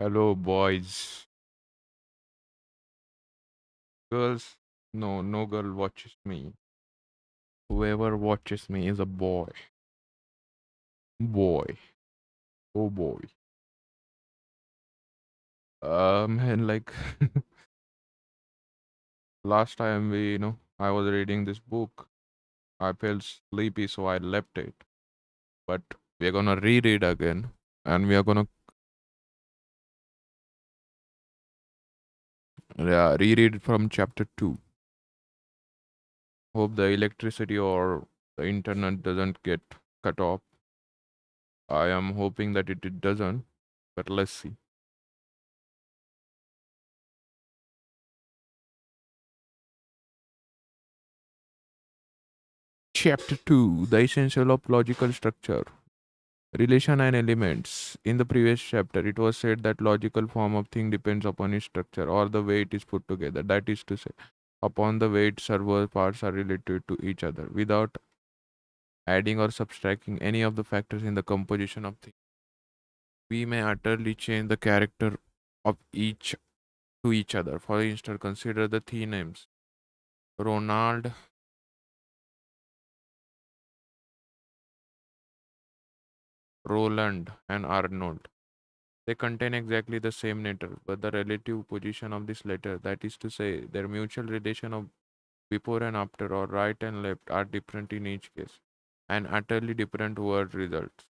Hello, boys. Girls, no, no girl watches me. Whoever watches me is a boy. Boy. Oh boy. And like last time I was reading this book. I felt sleepy, so I left it. But we're gonna reread again, and we are gonna reread from chapter 2. Hope the electricity or the internet doesn't get cut off. I am hoping that it doesn't, but let's see. Chapter 2: The Essential of Logical Structure. Relation and elements. In the previous chapter, it was said that logical form of thing depends upon its structure or the way it is put together. That is to say, upon the way its several parts are related to each other without adding or subtracting any of the factors in the composition of things. We may utterly change the character of each to each other. For instance, consider the three names Ronald, Roland, and Arnold. They contain exactly the same letter, but the relative position of this letter, that is to say, their mutual relation of before and after or right and left, are different in each case, and utterly different word results.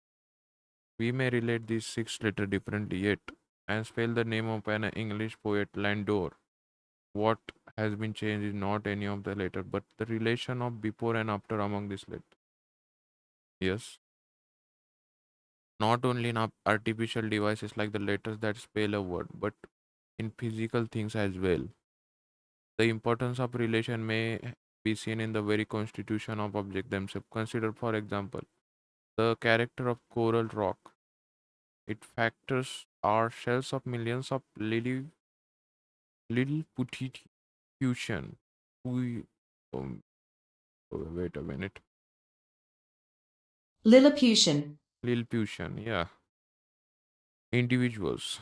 We may relate these six letters differently yet, and spell the name of an English poet Landor. What has been changed is not any of the letter, but the relation of before and after among these letters. Yes, not only in artificial devices like the letters that spell a word, but in physical things as well. The importance of relation may be seen in the very constitution of objects themselves. Consider, for example, the character of coral rock. Its factors are shells of millions of little petite fusion. We, um, wait a minute. Lilliputian. Lilliputian, yeah. Individuals,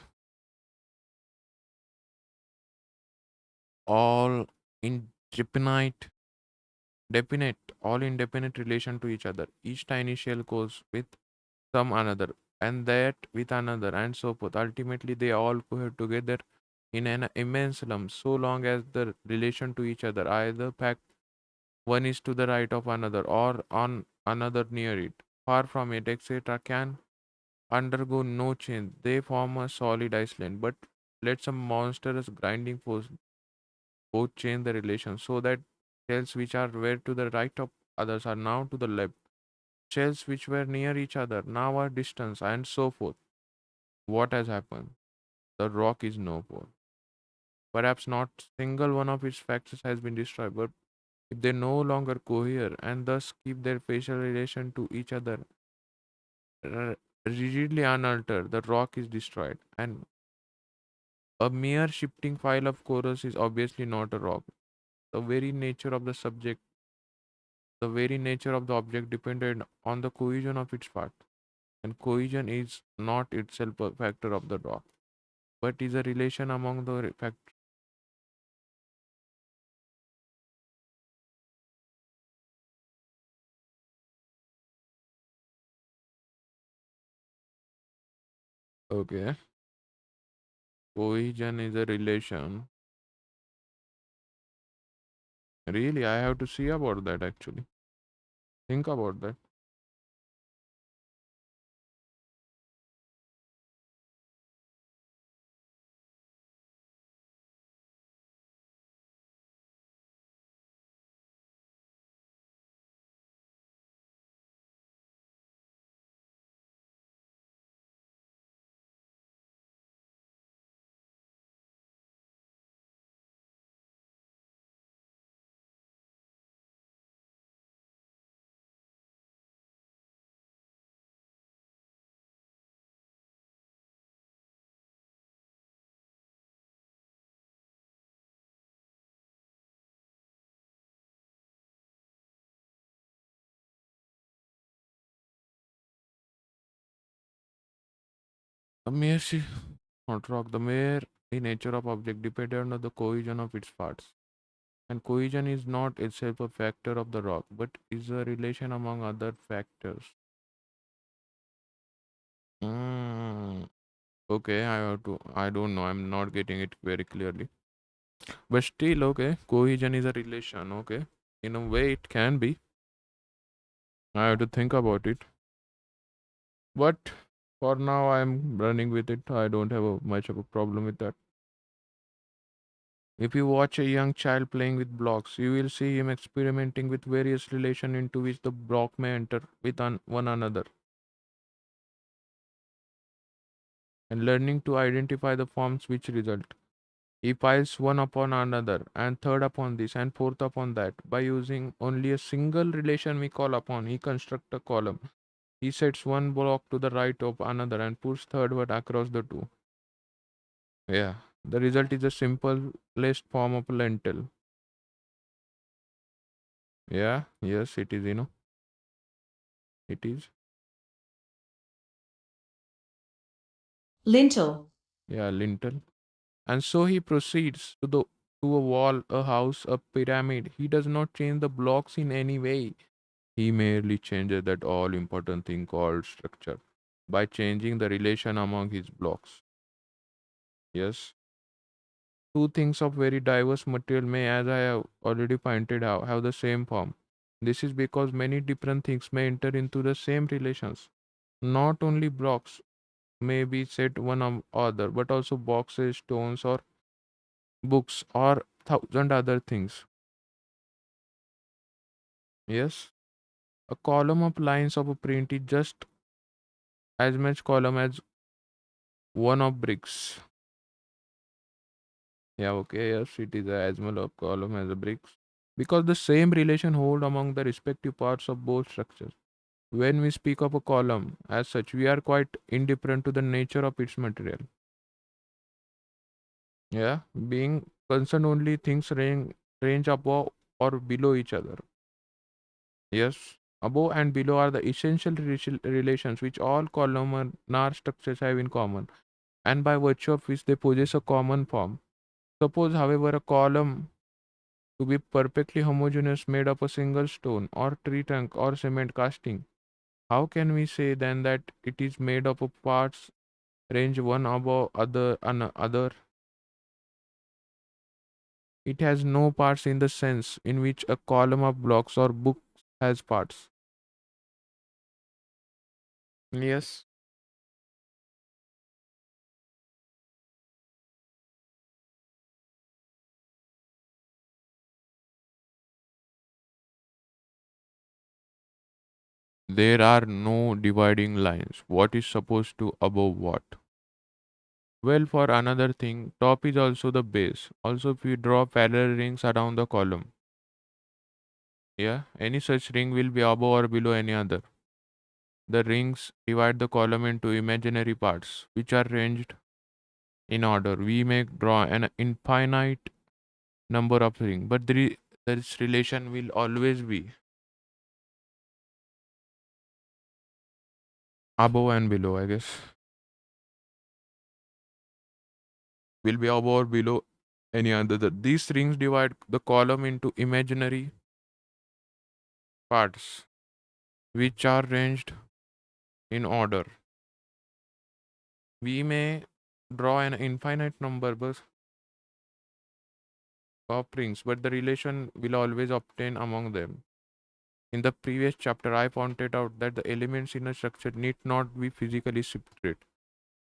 all indefinite, all indefinite relation to each other. Each tiny shell goes with some another, and that with another, and so forth. Ultimately, they all cohere together in an immense lump, so long as the relation to each other, either fact one is to the right of another or on another near it, far from it, etc., can undergo no change. They form a solid island, but let some monstrous grinding force both change the relation, so that cells which are were to the right of others are now to the left. Cells which were near each other now are distant, and so forth. What has happened? The rock is no more. Perhaps not single one of its factors has been destroyed, but if they no longer cohere and thus keep their facial relation to each other r- rigidly unaltered, the rock is destroyed. And a mere shifting file of chorus is obviously not a rock. The very nature of the subject, the very nature of the object depended on the cohesion of its parts. And cohesion is not itself a factor of the rock, but is a relation among the factors. Okay. Cohesion is a relation. Really, I have to see about that actually. Think about that. A mere, not rock. The mere nature of object depended on the cohesion of its parts. And cohesion is not itself a factor of the rock, but is a relation among other factors. Mm, okay, I have to. I don't know. I'm not getting it very clearly. But still, okay, cohesion is a relation. Okay, in a way, it can be. I have to think about it. But for now, I'm running with it. I don't have much of a problem with that. If you watch a young child playing with blocks, you will see him experimenting with various relations into which the block may enter with one another, and learning to identify the forms which result. He piles one upon another, and third upon this, and fourth upon that. By using only a single relation we call upon, he constructs a column. He sets one block to the right of another and puts third one across the two. Yeah. The result is the simplest form of a lentil. Yeah, yes, it is, it is. Lintel. Yeah, lintel. And so he proceeds to a wall, a house, a pyramid. He does not change the blocks in any way. He merely changes that all important thing called structure by changing the relation among his blocks. Yes. Two things of very diverse material may, as I have already pointed out, have the same form. This is because many different things may enter into the same relations. Not only blocks may be set one other, but also boxes, stones, or books, or thousand other things. Yes. A column of lines of a print is just as much column as one of bricks. Yeah, okay, yes, it is as much of column as a bricks. Because the same relation hold among the respective parts of both structures. When we speak of a column, as such, we are quite indifferent to the nature of its material. Yeah, being concerned only things range above or below each other. Yes, above and below are the essential relations which all columnar structures have in common, and by virtue of which they possess a common form. Suppose, however, a column to be perfectly homogeneous made of a single stone or tree trunk or cement casting. How can we say then that it is made up of parts range one above other? It has no parts in the sense in which a column of blocks or books has parts. Yes, there are no dividing lines. What is supposed to above what? Well, for another thing, top is also the base. Also, if we draw parallel rings around the column, yeah, any such ring will be above or below any other. The rings divide the column into imaginary parts, which are ranged in order. We may draw an infinite number of rings, but this relation will always be above and below, I guess. Will be above or below any other. These rings divide the column into imaginary parts, which are ranged in order. We may draw an infinite number of rings, but the relation will always obtain among them. In the previous chapter, I pointed out that the elements in a structure need not be physically separate,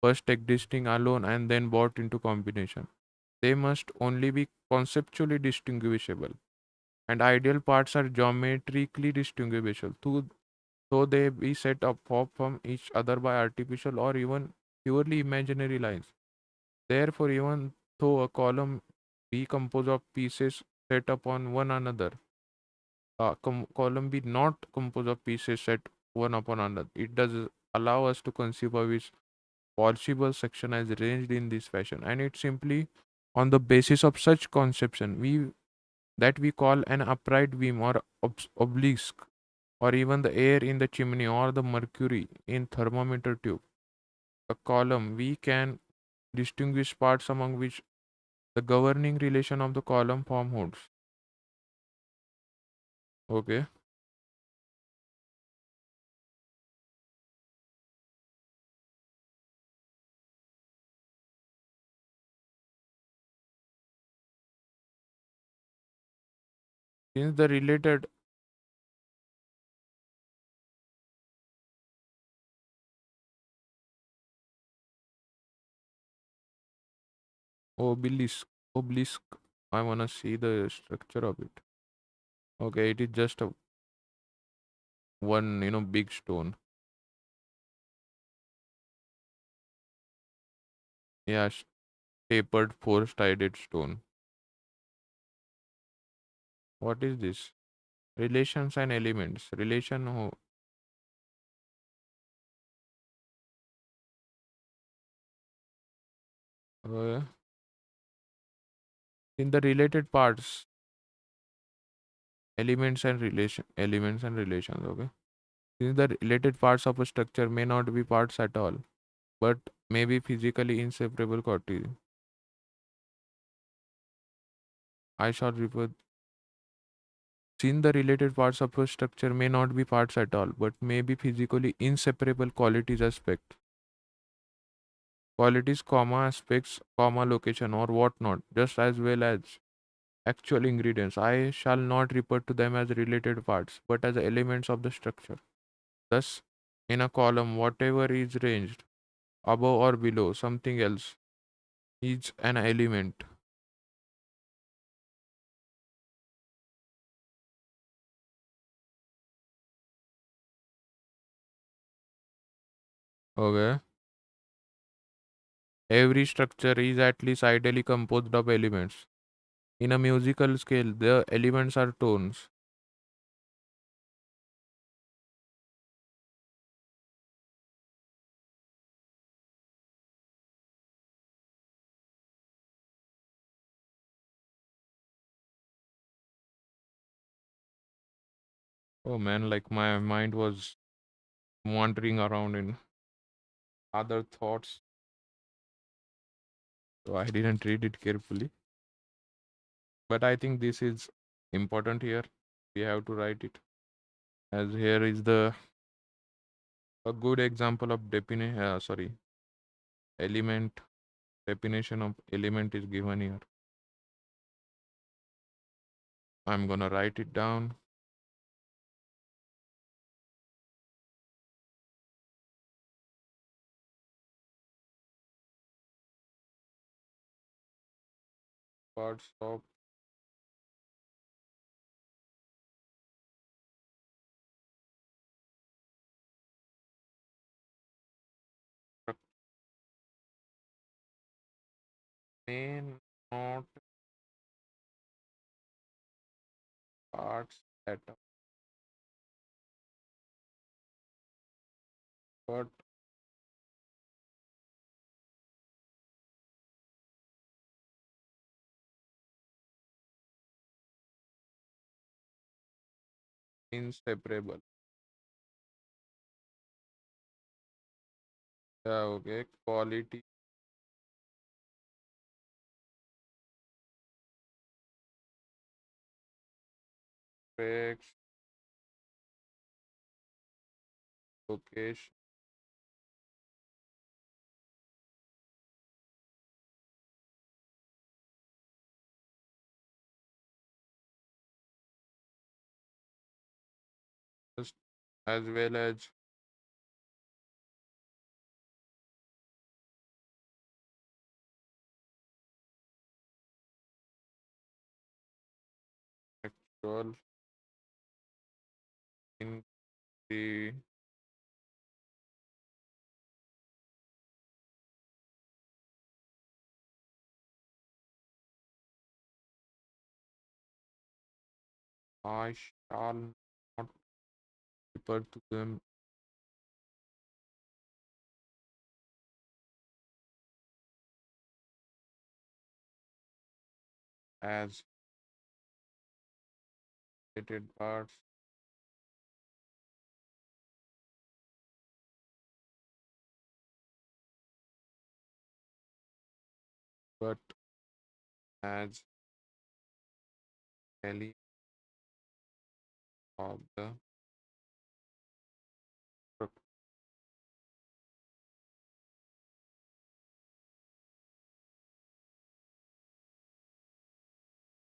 first existing alone and then brought into combination. They must only be conceptually distinguishable, and ideal parts are geometrically distinguishable, though they be set apart from each other by artificial or even purely imaginary lines. Therefore, even though a column be composed of pieces set upon one another, column be not composed of pieces set one upon another, it does allow us to conceive of its possible section as arranged in this fashion, and it's simply on the basis of such conception we call an upright beam or obelisk, or even the air in the chimney or the mercury in thermometer tube a column. We can distinguished parts among which the governing relation of the column form holds. Okay. Since the related obelisk, obelisk, I wanna see the structure of it. Okay, it is just a one, big stone. Yeah, tapered four-sided stone. What is this? Relations and elements. Relation. Uh, in the related parts, elements and relations. Okay. Since the related parts of a structure may not be parts at all, but may be physically inseparable quantities. I shall refer. Since the related parts of a structure may not be parts at all, but may be physically inseparable qualities aspects. Qualities, comma, aspects, comma, location, or whatnot, just as well as actual ingredients. I shall not refer to them as related parts, but as elements of the structure. Thus, in a column, whatever is ranged above or below something else is an element. Okay. Every structure is at least ideally composed of elements. In a musical scale, the elements are tones. Oh man, like my mind was wandering around in other thoughts, so I didn't read it carefully. But I think this is important here. We have to write it, as here is the a good example of element definition of element is given here. I'm gonna write it down. Parts of structure may not parts at all, but inseparable. Yeah, okay. Quality specs, location, just as well as actual in the I shall not refer to them as related parts. but as element of the structure.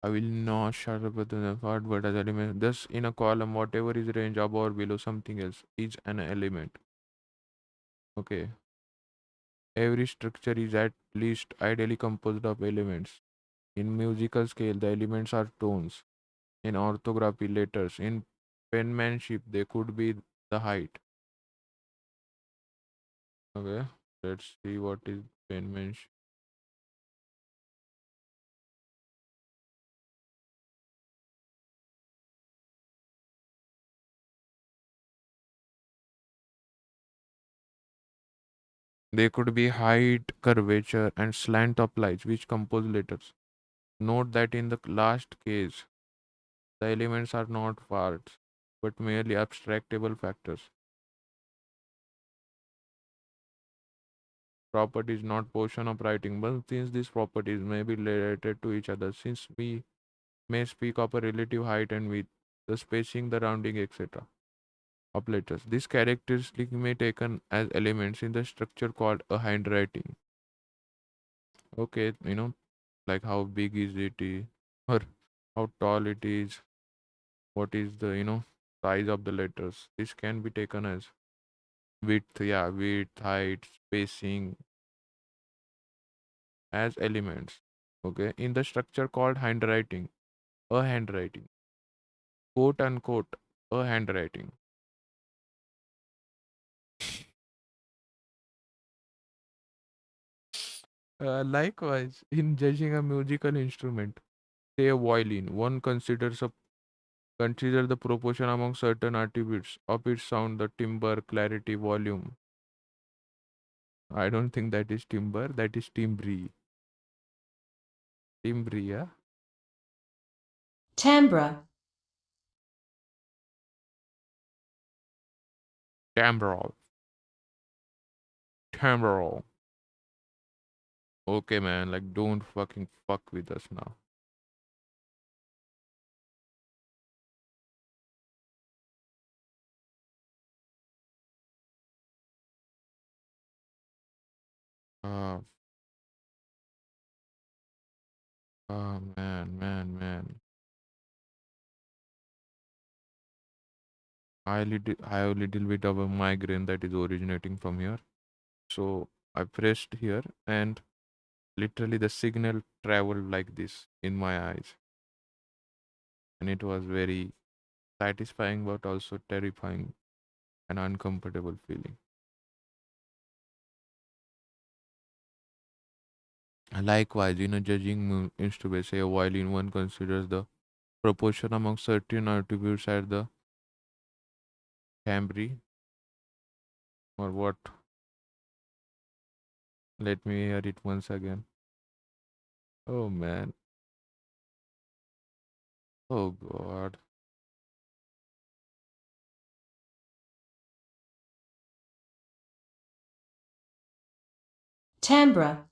I will not shut up with the part, but as element. Thus, in a column, whatever is range above or below something else is an element. Okay. Every structure is at least ideally composed of elements. In musical scale, the elements are tones. In orthography, letters. In penmanship, they could be the height. Okay. Let's see what is penmanship. They could be height, curvature, and slant of lines which compose letters. Note that in the last case, the elements are not parts, but merely abstractable factors. Property is not portion of writing, but since these properties may be related to each other, since we may speak of a relative height and width, the spacing, the rounding, etc. of letters. This characteristic may be taken as elements in the structure called a handwriting. Okay, like how big is it, or how tall it is, what is the size of the letters. This can be taken as width, yeah, width, height, spacing as elements. Okay, in the structure called handwriting, a handwriting, quote unquote, a handwriting. Likewise, in judging a musical instrument, say a violin, one consider the proportion among certain attributes of its sound, the timbre, clarity, volume. I don't think that is timbre, that is timbre. Timbre, yeah? Timbre, Timbral. Timbral. Okay, man, like don't fucking fuck with us now. Uh, man. I have a little bit of a migraine that is originating from here. So I pressed here and literally the signal traveled like this in my eyes. And it was very satisfying but also terrifying and uncomfortable feeling. And likewise, judging instruments, say a violin, one considers the proportion among certain attributes at the timbre or what. Let me hear it once again. Oh man. Oh god. timbre,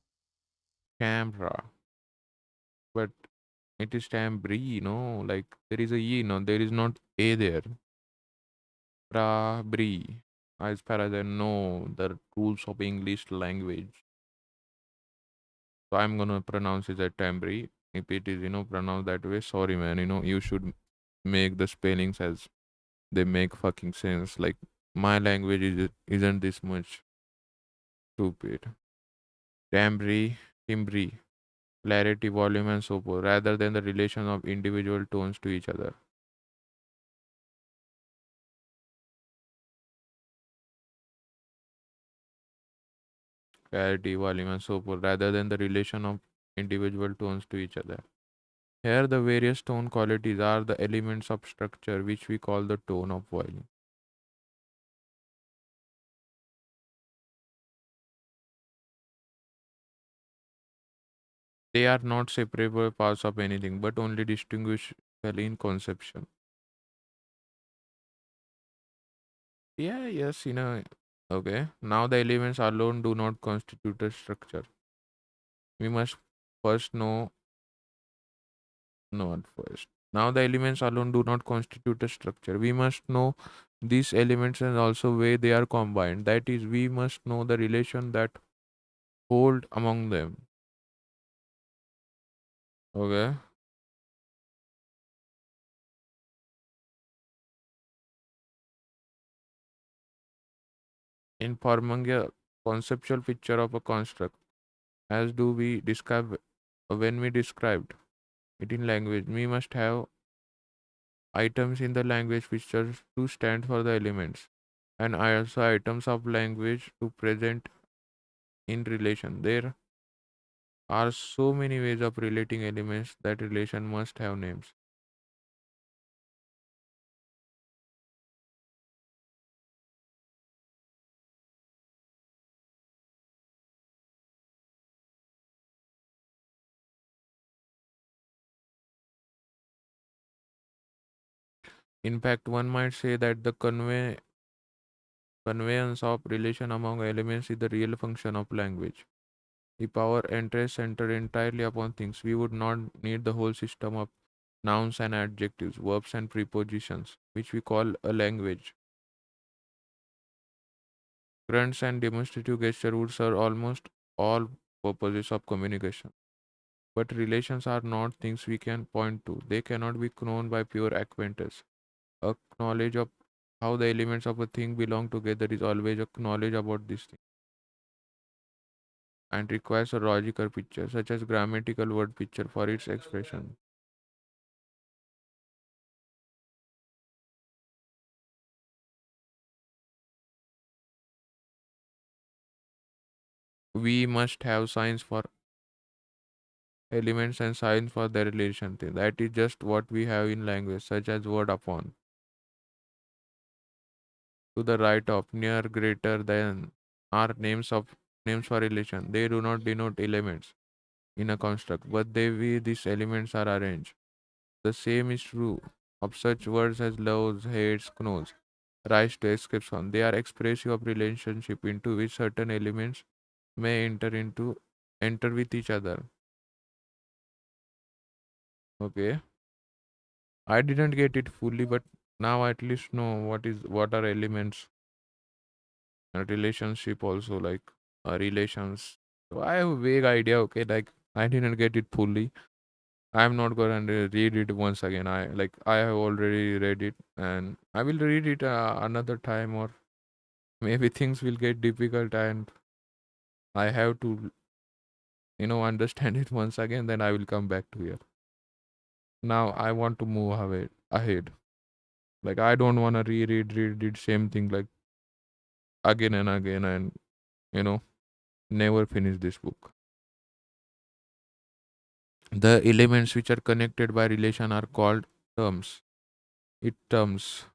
Camera. But it is timbre, like there is a E, there is not A there. Bri. As far as I know, the rules of English language. So I'm gonna pronounce it as timbre. If it is, pronounced that way, sorry man, you should make the spellings as they make fucking sense. Like my language isn't this much stupid. Timbre, timbre, clarity, volume, and so forth, rather than the relation of individual tones to each other. Clarity, volume, and so forth, rather than the relation of individual tones to each other. Here, the various tone qualities are the elements of structure which we call the tone of violin. They are not separable parts of anything, but only distinguishable in conception. Yeah, yes, okay. Now the elements alone do not constitute a structure. We must first no, not first. Now the elements alone do not constitute a structure. We must know these elements and also where they are combined. That is, we must know the relation that hold among them. Okay. In forming a conceptual picture of a construct, as do we describe when we described it in language, we must have items in the language pictures to stand for the elements, and also items of language to present in relation. There are so many ways of relating elements that relation must have names. In fact, one might say that the conveyance of relation among elements is the real function of language. If our interest centered entirely upon things, we would not need the whole system of nouns and adjectives, verbs and prepositions, which we call a language. Grunts and demonstrative gesture would serve almost all purposes of communication. But relations are not things we can point to. They cannot be known by pure acquaintance. A knowledge of how the elements of a thing belong together is always a knowledge about this thing and requires a logical picture, such as grammatical word picture for its expression. We must have signs for elements and signs for their relation. That is just what we have in language, such as word upon, to the right of, near, greater than, are names for relation. They do not denote elements in a construct, but they way these elements are arranged. The same is true of such words as loves, hates, knows, rise to, escapes on. They are expressive of relationship into which certain elements may enter with each other. Okay. I didn't get it fully, but now I at least know what are elements and relationship also like relations. So I have a vague idea. Okay, like I didn't get it fully. I'm not gonna read it once again. I have already read it, and I will read it another time, or maybe things will get difficult, and I have to understand it once again. Then I will come back to here. Now I want to move ahead. Like I don't wanna read it same thing like again and again, and you know never finish this book. The elements which are connected by relation are called terms. It terms.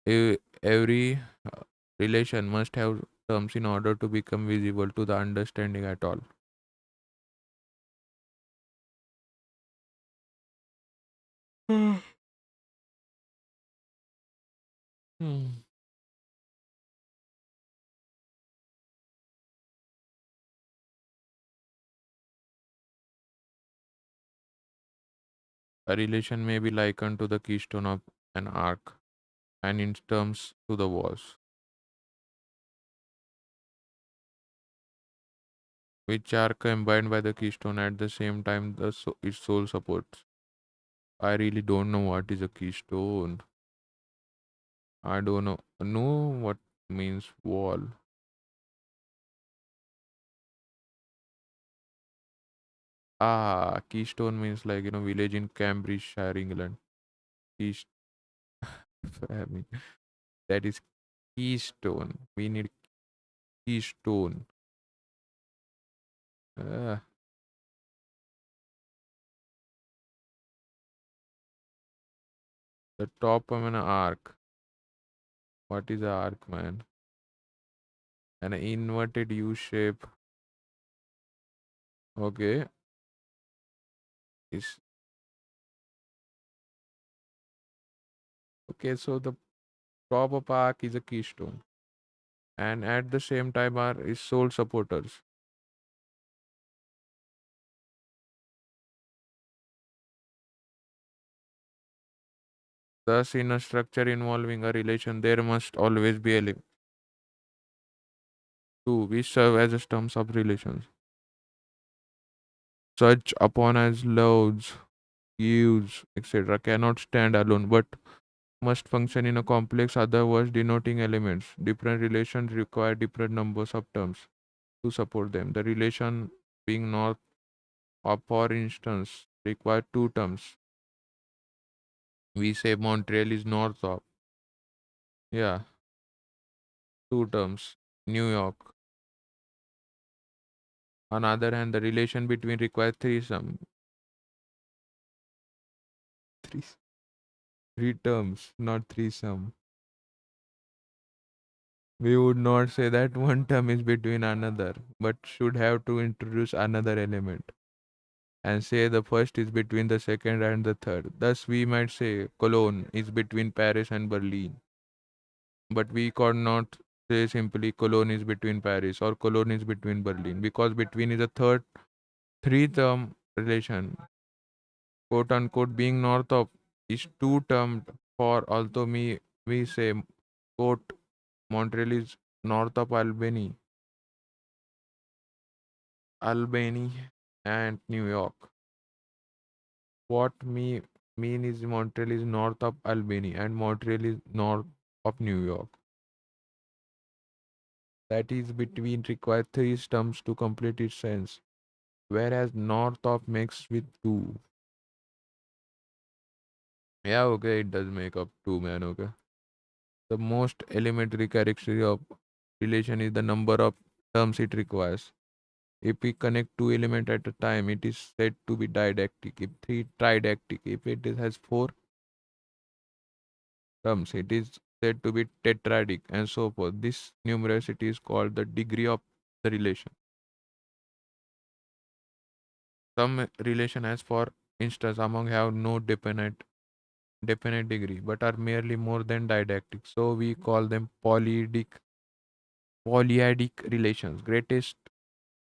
Every relation must have terms in order to become visible to the understanding at all. Hmm. A relation may be likened to the keystone of an arc, and in terms to the walls, which are combined by the keystone at the same time its sole supports. I really don't know what is a keystone. I don't know what means wall. Ah, Keystone means like village in Cambridgeshire, England. Keystone. I mean, that is Keystone. We need Keystone. Uh, the top of an arc. What is an arc, man? An inverted U shape. Okay, is okay. So the top of arc is a keystone, and at the same time are is sole supporters. Thus, in a structure involving a relation, there must always be element 2 which serve as terms of relations, such upon as loads, gives, etc., cannot stand alone but must function in a complex other words denoting elements. Different relations require different numbers of terms to support them. The relation being north of, for instance, require two terms. We say Montreal is north of. Yeah, two terms. New York. On other hand, the relation between requires three, three terms, not threesome. We would not say that one term is between another, but should have to introduce another element and say the first is between the second and the third. Thus, we might say Cologne is between Paris and Berlin, but we could not say simply Cologne is between Paris or Cologne is between Berlin because between is a third three term relation. Quote unquote being north of is two termed for, although we say quote Montreal is north of Albany and New York. What me mean is Montreal is north of Albany and Montreal is north of New York. That is between require three terms to complete its sense, whereas north of makes with two. Yeah, okay, it does make up two, man. Okay. The most elementary characteristic of relation is the number of terms it requires. If we connect two elements at a time, it is said to be didactic. If three, tridactic. If has four terms, it is said to be tetradic, and so forth. This numerosity is called the degree of the relation. Some relation, as for instance, among have no definite degree, but are merely more than didactic. So we call them polyadic relations. Greatest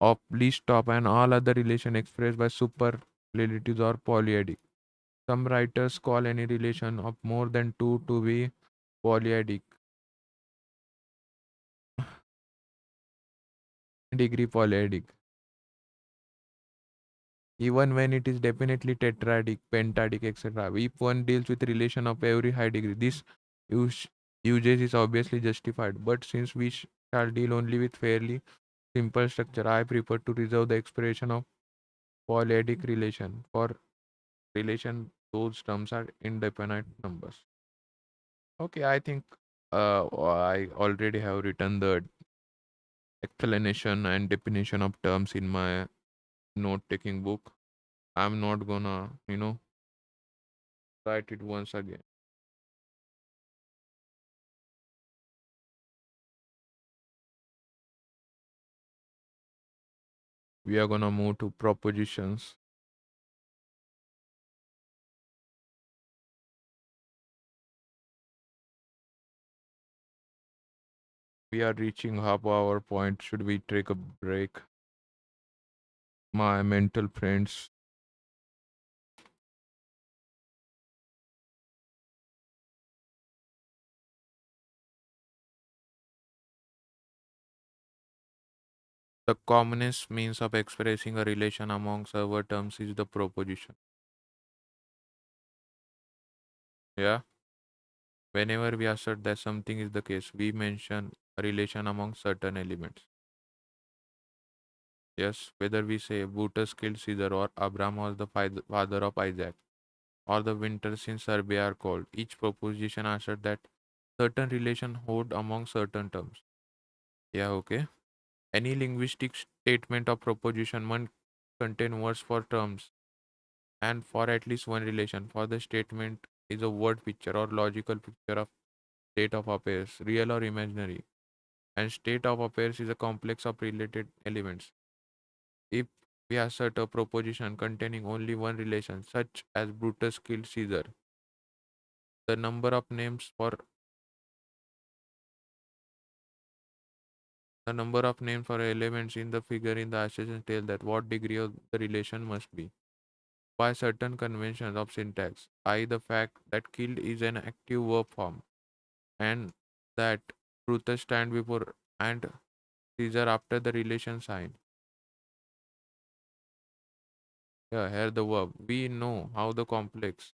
of least of and all other relation expressed by superlatives or polyadic. Some writers call any relation of more than two to be polyadic, degree polyadic. Even when it is definitely tetradic, pentadic, etc. If one deals with relation of every high degree, this use, usage is obviously justified. But since we shall deal only with fairly simple structure, I prefer to reserve the expression of polyadic relation. For relation, those terms are indefinite numbers. Okay, I think I already have written the explanation and definition of terms in my note-taking book. I'm not gonna, write it once again. We are gonna move to propositions. We are reaching half hour point. Should we take a break? My mental friends. The commonest means of expressing a relation among server terms is the proposition. Yeah. Whenever we assert that something is the case, we mention a relation among certain elements. Yes, whether we say Brutus killed Caesar or Abraham was the father of Isaac or the winters in Serbia are called, each proposition asserts that certain relation hold among certain terms. Yeah, okay. Any linguistic statement of proposition must contain words for terms and for at least one relation. For the statement is a word picture or logical picture of state of affairs, real or imaginary. And state of affairs is a complex of related elements. If we assert a proposition containing only one relation, such as Brutus killed Caesar, the number of names for the number of names for elements in the figure in the assertion tell that what degree of the relation must be. by certain conventions of syntax, i.e., the fact that killed is an active verb form and that Brutus stand before and Caesar after the relation sign. Yeah, here the verb. We know how the complex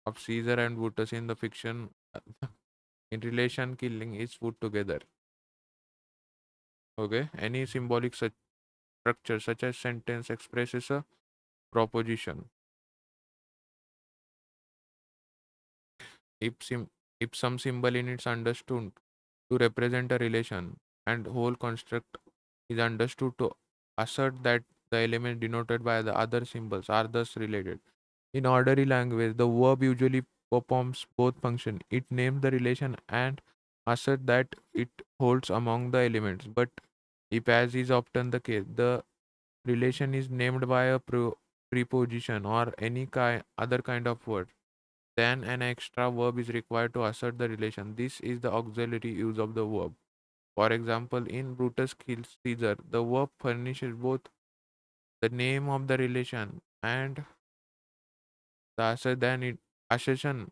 of Caesar and Brutus in the fiction in relation killing is put together. Okay, any symbolic structure such as sentence expresses a proposition. If if some symbol in it's understood to represent a relation and whole construct is understood to assert that the elements denoted by the other symbols are thus related. In orderly language, the verb usually performs both functions. It names the relation and assert that it holds among the elements. But if, as is often the case, the relation is named by a preposition or any other kind of word, then an extra verb is required to assert the relation. This is the auxiliary use of the verb. For example, in Brutus kills Caesar, the verb furnishes both the name of the relation and the assertion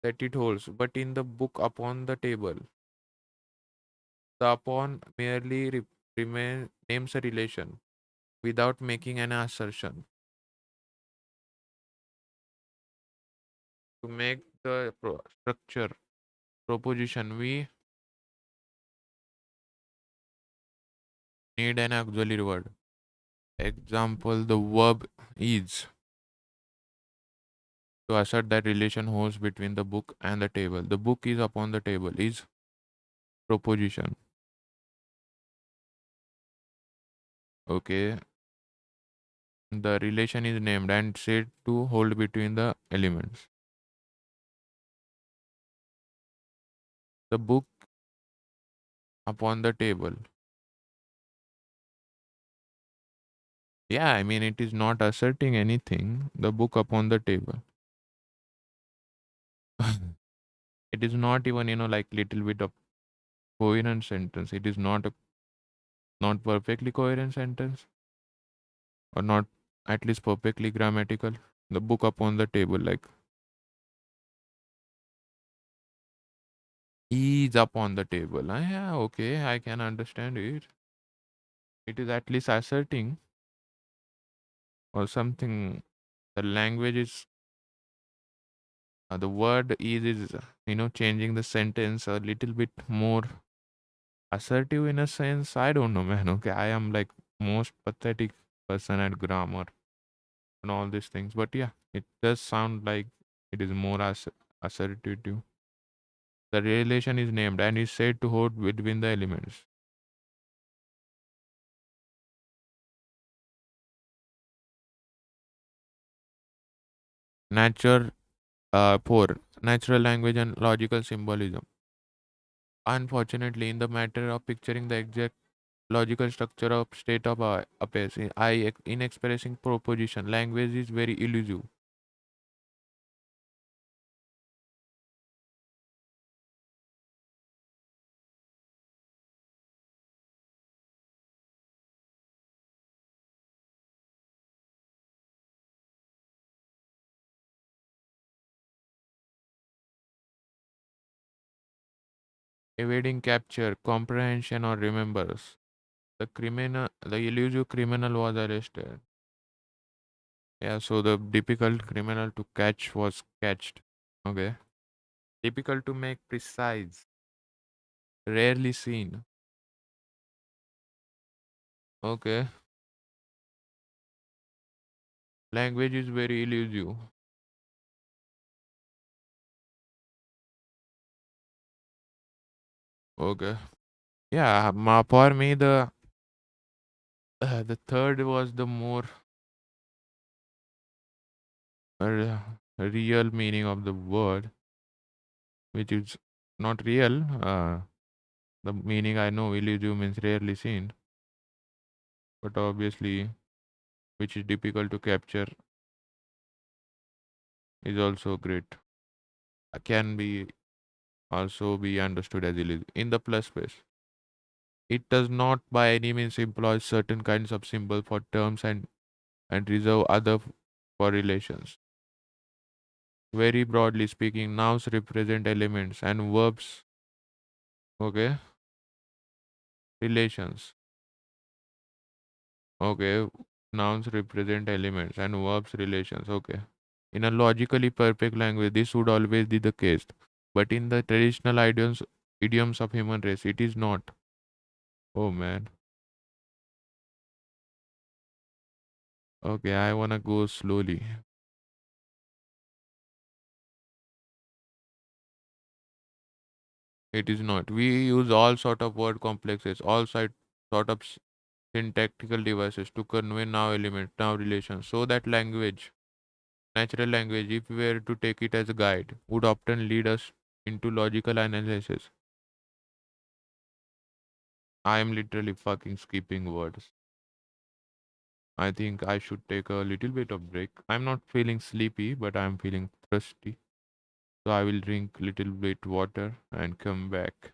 that it holds. But in the book upon the table, the upon merely names a relation without making an assertion. To make the structure proposition, we need an auxiliary word. Example, the verb is to assert that relation holds between the book and the table. The book is upon the table is proposition. Okay. The relation is named and said to hold between the elements. The book upon the table. Yeah, I mean, it is not asserting anything. The book upon the table. It is not even, like little bit of coherent sentence. It is not perfectly coherent sentence or not at least perfectly grammatical. The book upon the table, like is upon the table. Yeah, okay, I can understand it. It is at least asserting or something. The language is the word is changing the sentence a little bit more assertive in a sense. I don't know, man. Okay, I am like most pathetic person at grammar and all these things, but yeah, it does sound like it is more assertive. The relation is named and is said to hold between the elements. Natural, poor natural language and logical symbolism. Unfortunately, in the matter of picturing the exact logical structure of state of affairs, in expressing proposition, language is very elusive. Evading capture, comprehension, or remembers. The elusive criminal was arrested. Yeah, so the difficult criminal to catch was catched. Okay. Difficult to make precise, rarely seen. Okay. Language is very elusive. Okay. Yeah, for me the third was the more uh, real meaning of the word, which is not real. The meaning I know, elusive means rarely seen, but obviously, which is difficult to capture, is also great. Can be also be understood as elusive in the plus space. It does not by any means employ certain kinds of symbol for terms and reserve other for relations. Very broadly speaking, nouns represent elements and verbs, okay, relations. Okay, nouns represent elements and verbs relations. Okay. In a logically perfect language, this would always be the case. But in the traditional idioms of human race, it is not. Oh man. Okay, I wanna go slowly. It is not. We use all sort of word complexes, sort of syntactical devices to convey now elements, now relations, so that language, natural language, if we were to take it as a guide, would often lead us into logical analysis. I am literally fucking skipping words. I think I should take a little bit of break. I'm not feeling sleepy, but I'm feeling thirsty. So I will drink little bit water and come back.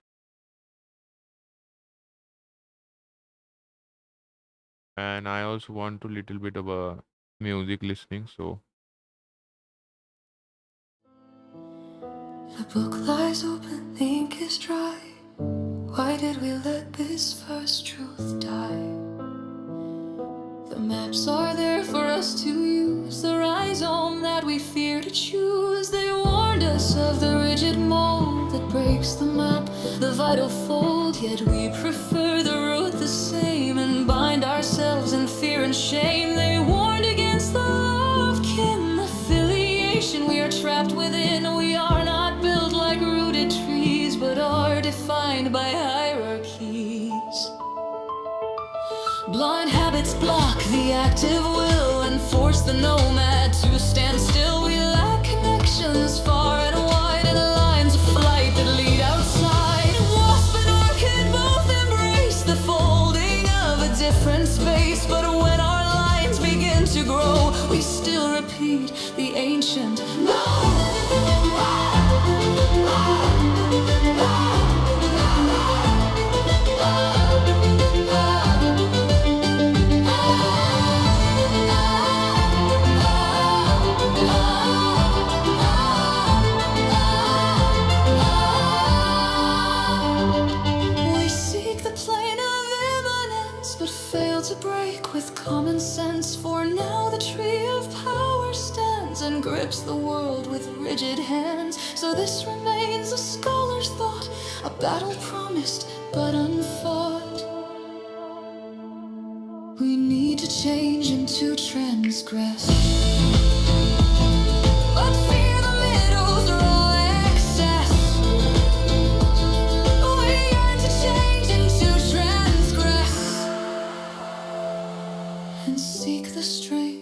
And I also want to little bit of a music listening. So the book lies open, the ink is dry. Why did we let this first truth die? The maps are there for us to use, the rhizome that we fear to choose. They warned us of the rigid mold that breaks the map, the vital fold. Yet we prefer the root the same and bind ourselves in fear and shame. They warned against the law of kin, the affiliation we are trapped within. We are not built like rooted trees, but are defined by hierarchies. Blind habits block the active will and force the nomad to stand still. We lack connections far and wide and lines of flight that lead outside. Wasp and orchid both embrace the folding of a different space, but when our lines begin to grow, we still repeat the ancient no. Common sense, for now the tree of power stands and grips the world with rigid hands. So this remains a scholar's thought, a battle promised but unfought. We need to change and to transgress. But fear the middle's raw excess. We yearn to change and to transgress and seek the strength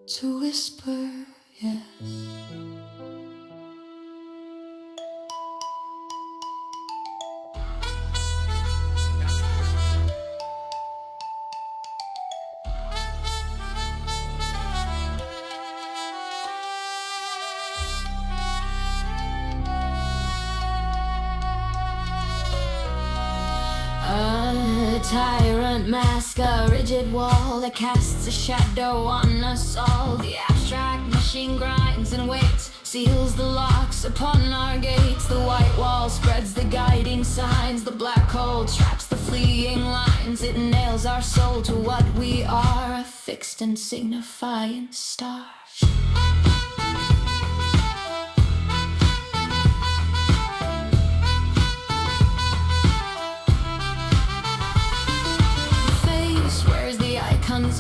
to whisper yes. A tyrant mask, a rigid wall that casts a shadow on us all. The abstract machine grinds and waits, seals the locks upon our gates. The white wall spreads the guiding signs, the black hole traps the fleeing lines. It nails our soul to what we are, a fixed and signifying star.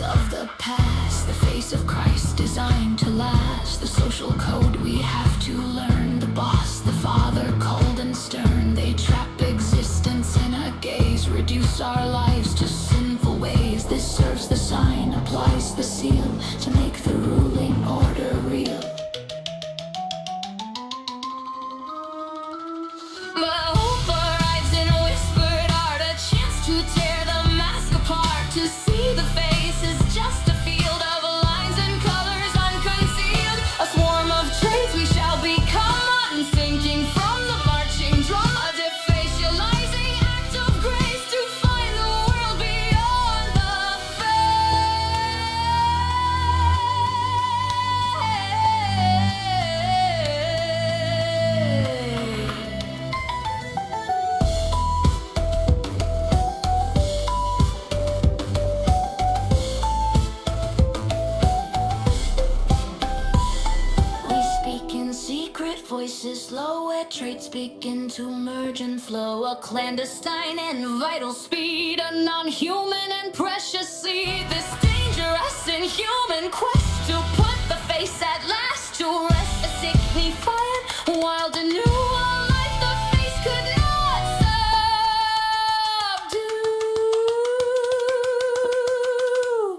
Of the past, the face of Christ designed to last. The social code we have to learn. The boss, the father, cold and stern. They trap existence in a gaze, reduce our lives to sinful ways. This serves the sign, applies the seal to make the ruling order real. But hope arrives in whispered art, a chance to tear the mask apart, to see the face. Just a field of lines and colors unconcealed, a swarm of traits we shall become, unthinking from the marching drum, a defacializing act of grace. voices low, where traits begin to merge and flow. A clandestine and vital speed, a non-human and precious seed. This dangerous inhuman quest to put the face at last to rest. A signified, wild and new, a life the face could not subdue.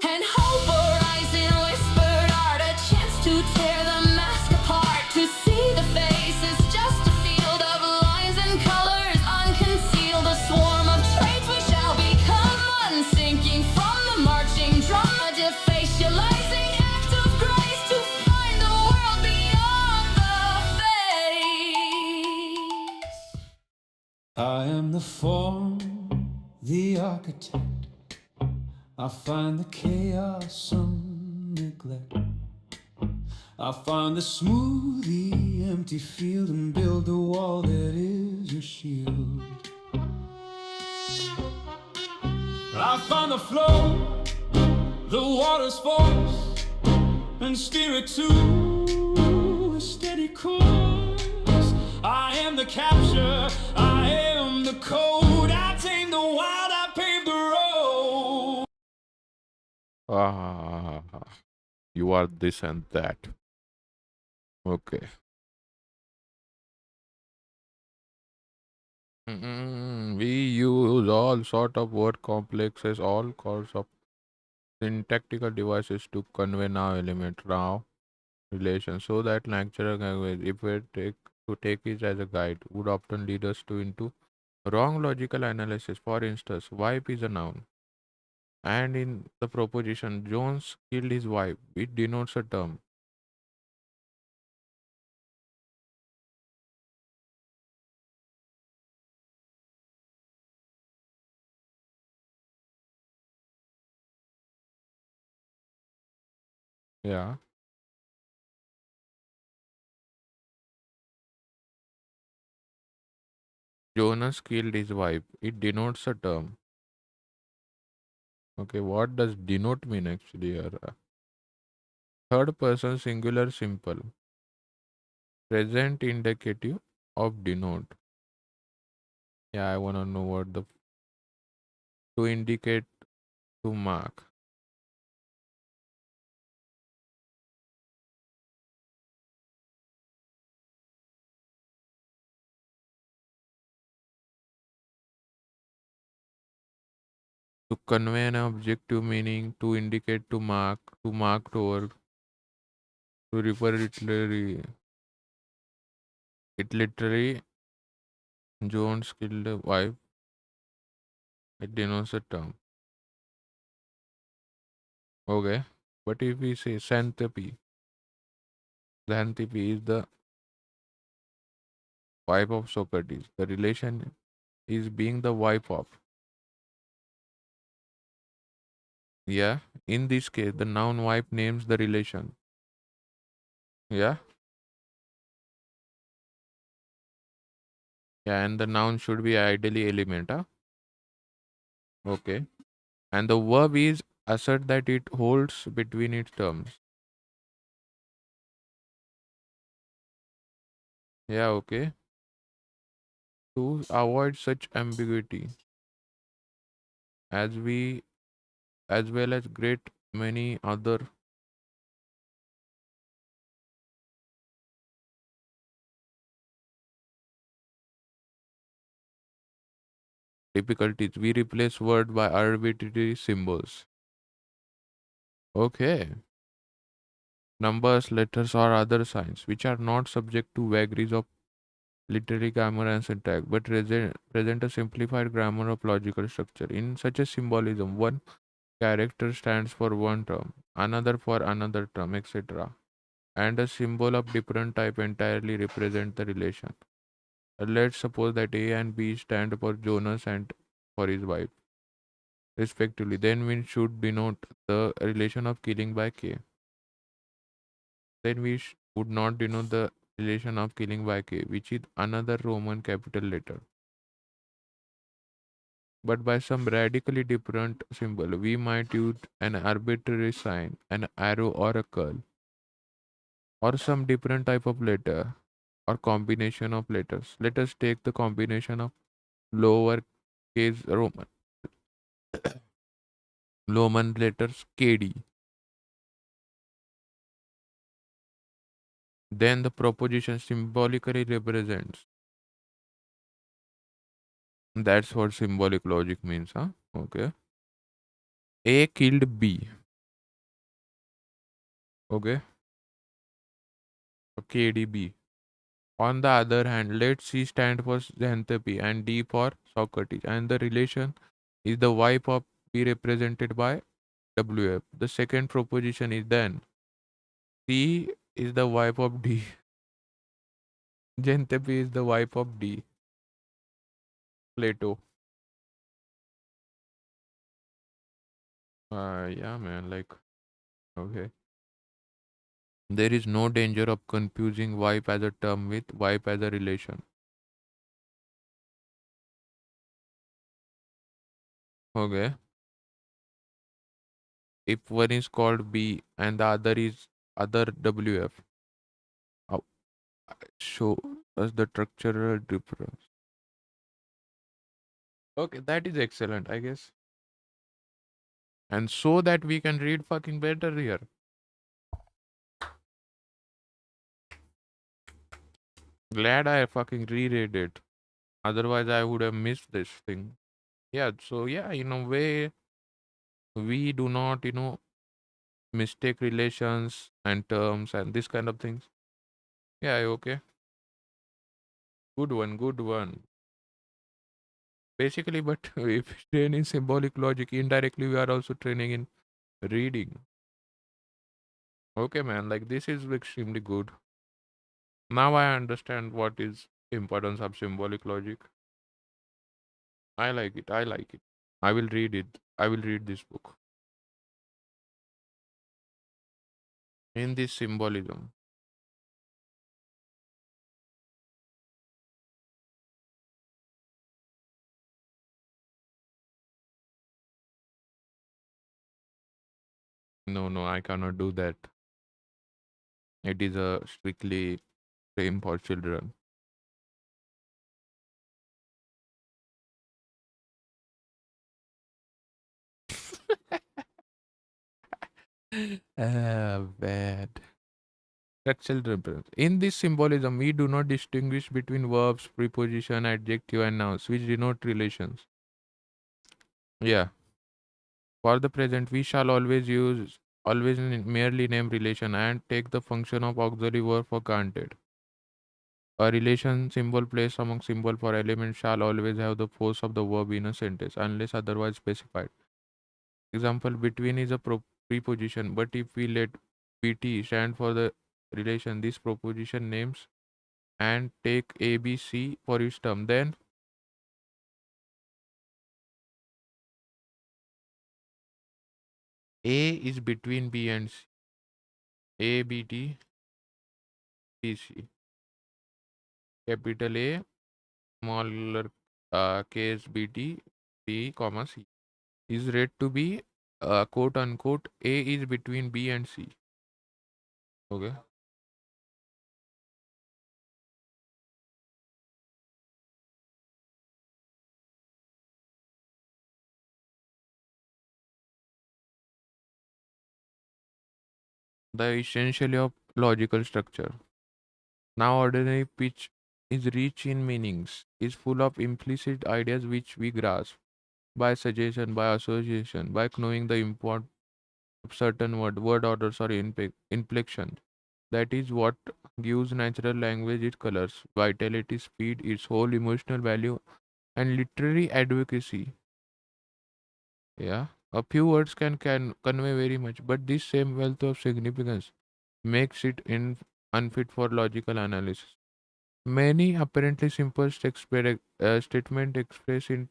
And hope arising whispered art, a chance to tear the mask apart. To see the face is just a field of lines and colors unconcealed. A swarm of traits we shall become, unsinking from the marching drum. A defacializing act of grace to find the world beyond the face. I am the form, the architect. I find the chaos, some neglect. I find the smooth, the empty field, and build the wall that is your shield. I find the flow, the water's force, and steer it to a steady course. I am the capture, I am the code. I tame the wild, I pave the road. Ah, you are this and that. Okay. We use all sort of word complexes, all sorts of syntactical devices to convey now element, now relation, so that lecturer language, if we take it as a guide, would often lead us to into wrong logical analysis. For instance, wife is a noun, and in the proposition Jones killed his wife, it denotes a term. Yeah. Jonas killed his wife, it denotes a term. Okay, what does denote mean actually here? Third person singular simple. Present indicative of denote. Yeah, I wanna know what the to indicate, to mark. To convey an objective meaning, to indicate, to mark toward, to refer it literally Jones killed a wife, it denotes a term. Okay. But if we say Xanthippe, Xanthippe is the wife of Socrates. The relation is being the wife of. Yeah. In this case, the noun wife names the relation. Yeah. Yeah, and the noun should be ideally element. Huh? Okay. And the verb is assert that it holds between its terms. Yeah, okay. To avoid such ambiguity, as we as well as great many other difficulties, we replace word by arbitrary symbols. Okay. Numbers, letters, or other signs which are not subject to vagaries of literary grammar and syntax, but present a simplified grammar of logical structure. In such a symbolism, one character stands for one term, another for another term, etc. And a symbol of different type entirely represent the relation. Let's suppose that A and B stand for Jonas and for his wife, respectively. Then we should denote the relation of killing by K. Then we would not denote the relation of killing by K, which is another Roman capital letter, but by some radically different symbol. We might use an arbitrary sign, an arrow or a curl, or some different type of letter. or combination of letters. Let us take the combination of lower case Roman letters KD. Then the proposition symbolically represents. That's what symbolic logic means, huh? Okay. A killed B. Okay. So KDB. On the other hand, let C stand for Xanthopy and D for Socrates, and the relation is the wife of B represented by WF. The second proposition is then C is the wife of D. Xanthopy is the wife of D. Plato. Yeah, man. Like, okay. There is no danger of confusing wife as a term with wife as a relation. Okay. If one is called B and the other is other WF, uh, show us the structural difference. Okay, that is excellent, I guess. And so that we can read fucking better here. Glad I fucking reread it. Otherwise, I would have missed this thing. Yeah, so yeah, in a way, we do not, mistake relations and terms and this kind of things. Yeah, okay. Good one, good one. Basically, but if we train in symbolic logic, indirectly, we are also training in reading. Okay, man, like this is extremely good. Now I understand what is importance of symbolic logic. I like it. I like it. I will read it. I will read this book. In this symbolism. No, no, I cannot do that. It is a strictly frame for children. Bad. That's children. In this symbolism, we do not distinguish between verbs, preposition, adjective, and nouns, which denote relations. Yeah. For the present, we shall always merely name relation and take the function of auxiliary verb for granted. A relation symbol placed among symbol for element shall always have the force of the verb in a sentence unless otherwise specified. Example, between is a preposition, but if we let bt stand for the relation, this proposition names and take ABC for its term, then A is between B and C. A, B, T, B, C. Capital A, smaller case B, T, B, comma C. Is read to be quote unquote A is between B and C. Okay. The essentially of logical structure. Now, ordinary pitch is rich in meanings, is full of implicit ideas which we grasp by suggestion, by association, by knowing the import of certain word orders or inflection. That is what gives natural language its colors, vitality, speed, its whole emotional value, and literary advocacy. Yeah, a few words can convey very much, but this same wealth of significance makes it unfit for logical analysis. Many apparently simple statement expressed in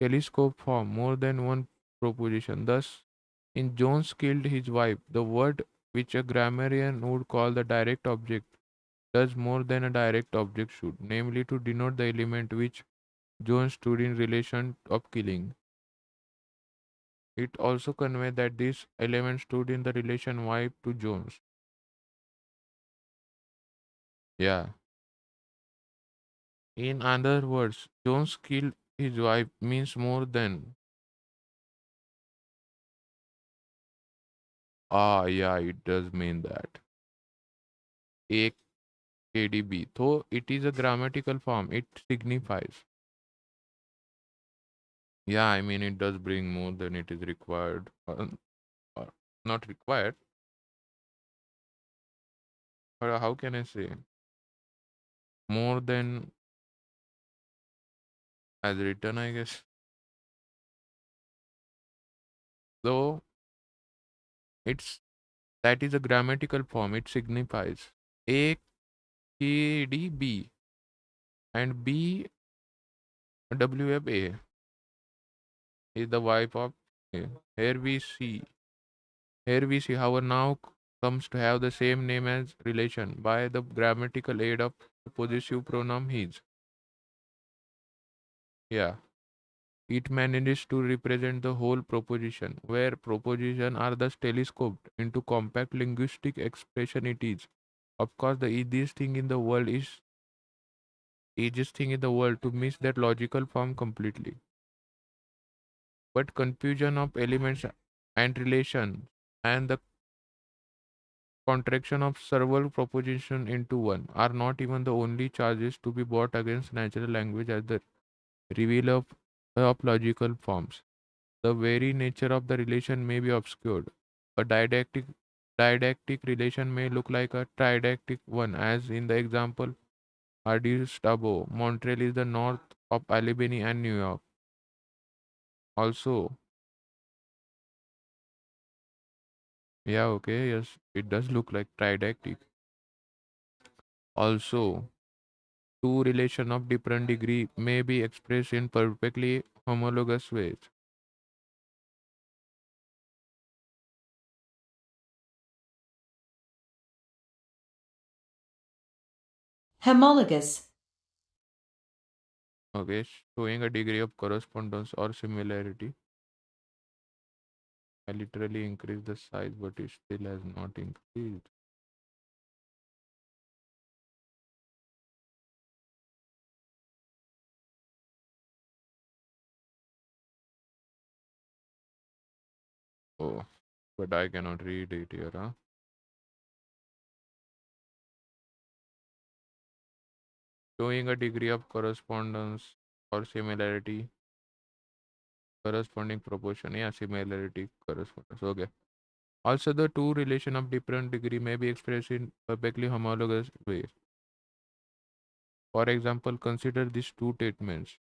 telescope form more than one proposition. Thus, in Jones killed his wife, the word which a grammarian would call the direct object does more than a direct object should, namely to denote the element which Jones stood in relation of killing. It also conveyed that this element stood in the relation wife to Jones. Yeah. In other words, Jones killed his wife means more than. Ah, yeah, it does mean that. A KDB. Though it is a grammatical form, it signifies. Yeah, I mean, it does bring more than it is required. Or not required. Or how can I say? More than as written, I guess. Though it's that is a grammatical form, it signifies. A KDB and BWFA is the wife of A. Here we see how a noun comes to have the same name as relation by the grammatical aid of the possessive pronoun his. Yeah. It manages to represent the whole proposition, where propositions are thus telescoped into compact linguistic expression it is. Of course, the easiest thing in the world to miss that logical form completely. But confusion of elements and relation and the contraction of several propositions into one are not even the only charges to be brought against natural language as the reveal of logical forms. The very nature of the relation may be obscured. A didactic relation may look like a tridactic one, as in the example Addis Ababa. Montreal is the north of Albany and New York. Also, yeah, okay, yes, it does look like tridactic. Also, two relation of different degree may be expressed in perfectly homologous ways. Homologous. Okay, showing a degree of correspondence or similarity. I literally increased the size, but it still has not increased. Oh, but I cannot read it here, huh? Showing a degree of correspondence or similarity, corresponding proportion, yeah, similarity, correspondence. Okay. Also, the two relation of different degree may be expressed in perfectly homologous ways. For example, consider these two statements.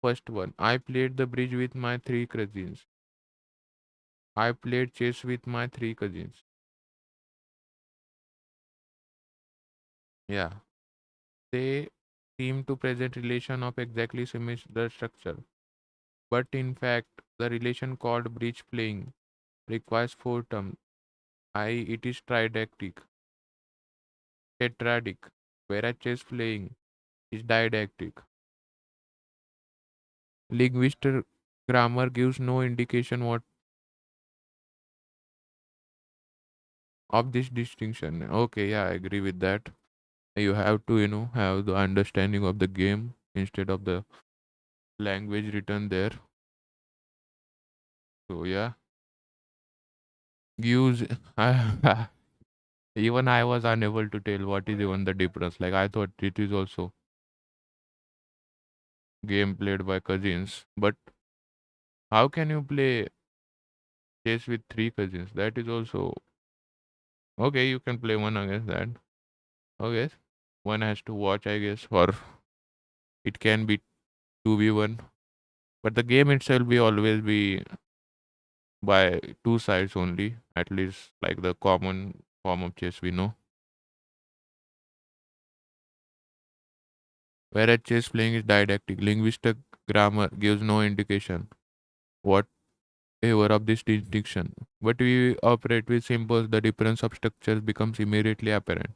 First one, I played the bridge with my three cousins. I played chess with my three cousins. Yeah. They seem to present relation of exactly similar structure. But in fact, the relation called bridge playing requires four terms, i.e., it is tridactic, tetradic, whereas chess playing is didactic. Linguistic grammar gives no indication what of this distinction. Okay, yeah, I agree with that. You have to, have the understanding of the game instead of the language written there. So yeah, gives. Even I was unable to tell what is even the difference. Like I thought it is also game played by cousins, but how can you play chess with three cousins? That is also okay. You can play one against that. Okay, one has to watch, I guess, or it can be 2v1. But the game itself will always be by two sides only, at least like the common form of chess we know. Whereas chess playing is didactic, linguistic grammar gives no indication whatever of this distinction. But we operate with symbols, the difference of structures becomes immediately apparent.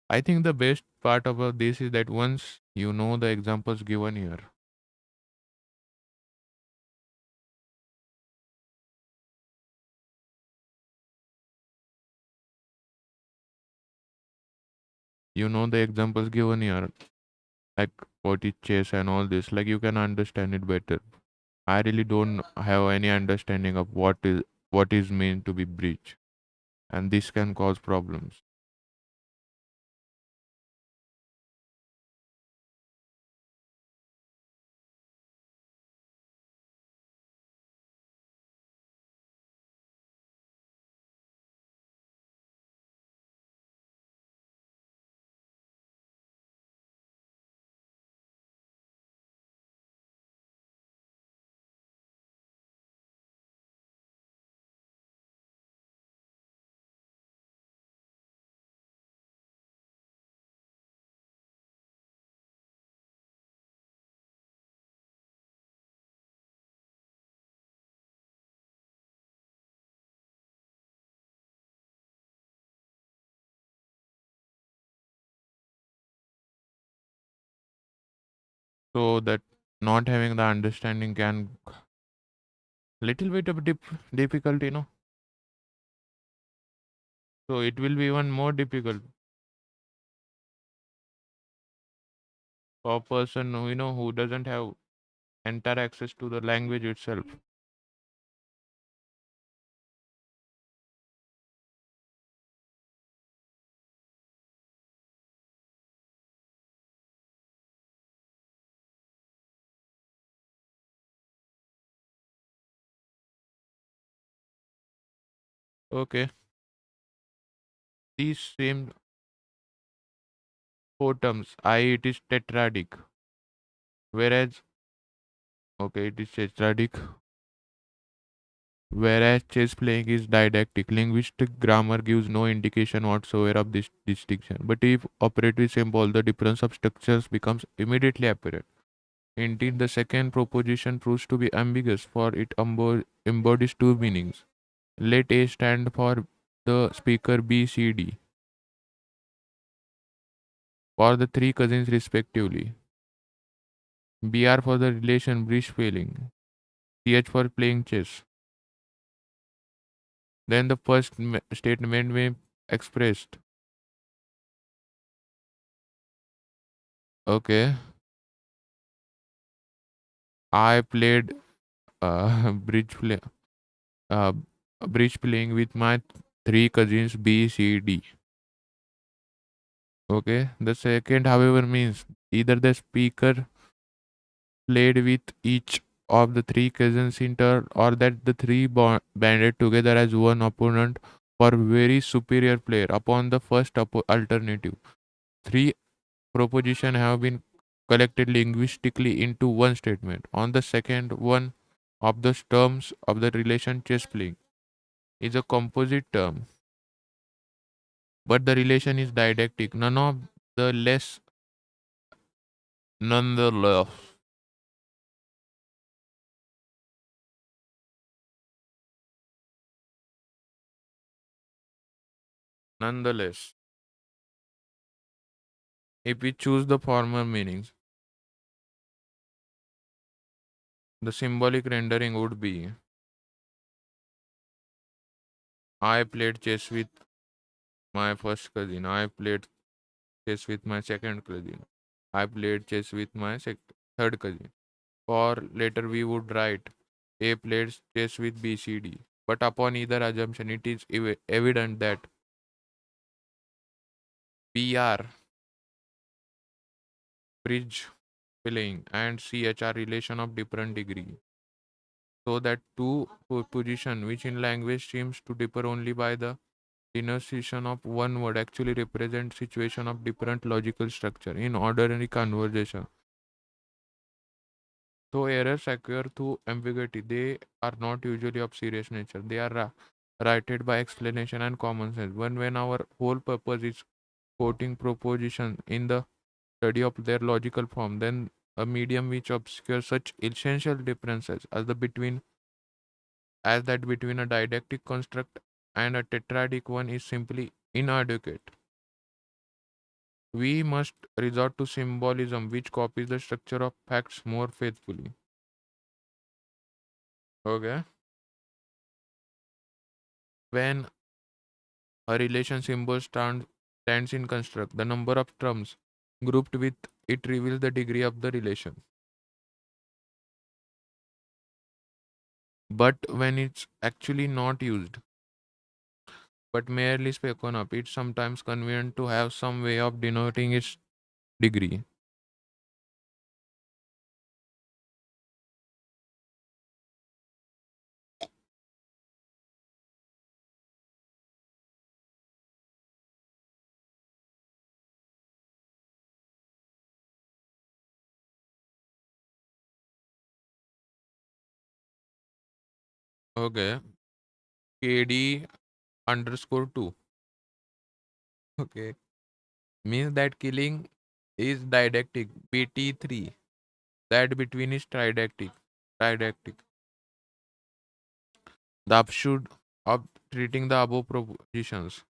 I think the best part about this is that once you know the examples given here, You know the examples given here, like what is chess and all this, like you can understand it better. I really don't have any understanding of what is meant to be bridge, and this can cause problems. So that not having the understanding can little bit of difficult, so it will be even more difficult for a person who doesn't have entire access to the language itself. Okay, these same four terms, it is tetradic, whereas okay, it is tetradic, whereas chess playing is didactic. Linguistic grammar gives no indication whatsoever of this distinction. But if operative symbol, the difference of structures becomes immediately apparent. Indeed, the second proposition proves to be ambiguous, for it embodies two meanings. Let A stand for the speaker B, C, D, for the three cousins respectively. BR for the relation bridge failing. CH for playing chess. Then the first statement may expressed. Okay, I played bridge play, uh, bridge playing with my three cousins B, C, D. Okay, the second, however, means either the speaker played with each of the three cousins in turn, or that the three banded together as one opponent for very superior player upon the first alternative. Three propositions have been collected linguistically into one statement. On the second one of the terms of the relation chess playing is a composite term, but the relation is didactic. Nonetheless, nonetheless, if we choose the former meanings, the symbolic rendering would be I played chess with my first cousin. I played chess with my second cousin. I played chess with my third cousin. Or later we would write A played chess with B, C, D. But upon either assumption, it is evident that BR, bridge playing, and CH are relation of different degree. So that two position, which in language seems to differ only by the enunciation of one word, actually represent situation of different logical structure in ordinary conversation. Though errors occur through ambiguity, they are not usually of serious nature. They are righted by explanation and common sense. When our whole purpose is quoting propositions in the study of their logical form, then a medium which obscures such essential differences as that between a didactic construct and a tetradic one is simply inadequate. We must resort to symbolism which copies the structure of facts more faithfully. Okay. When a relation symbol stands stands in construct. The number of terms grouped with it reveals the degree of the relation. But when it's actually not used, but merely spoken of, it's sometimes convenient to have some way of denoting its degree. Okay. KD underscore 2. Okay. Means that killing is didactic. BT3. That between is tridactic. Tridactic. The upshot of treating the above propositions.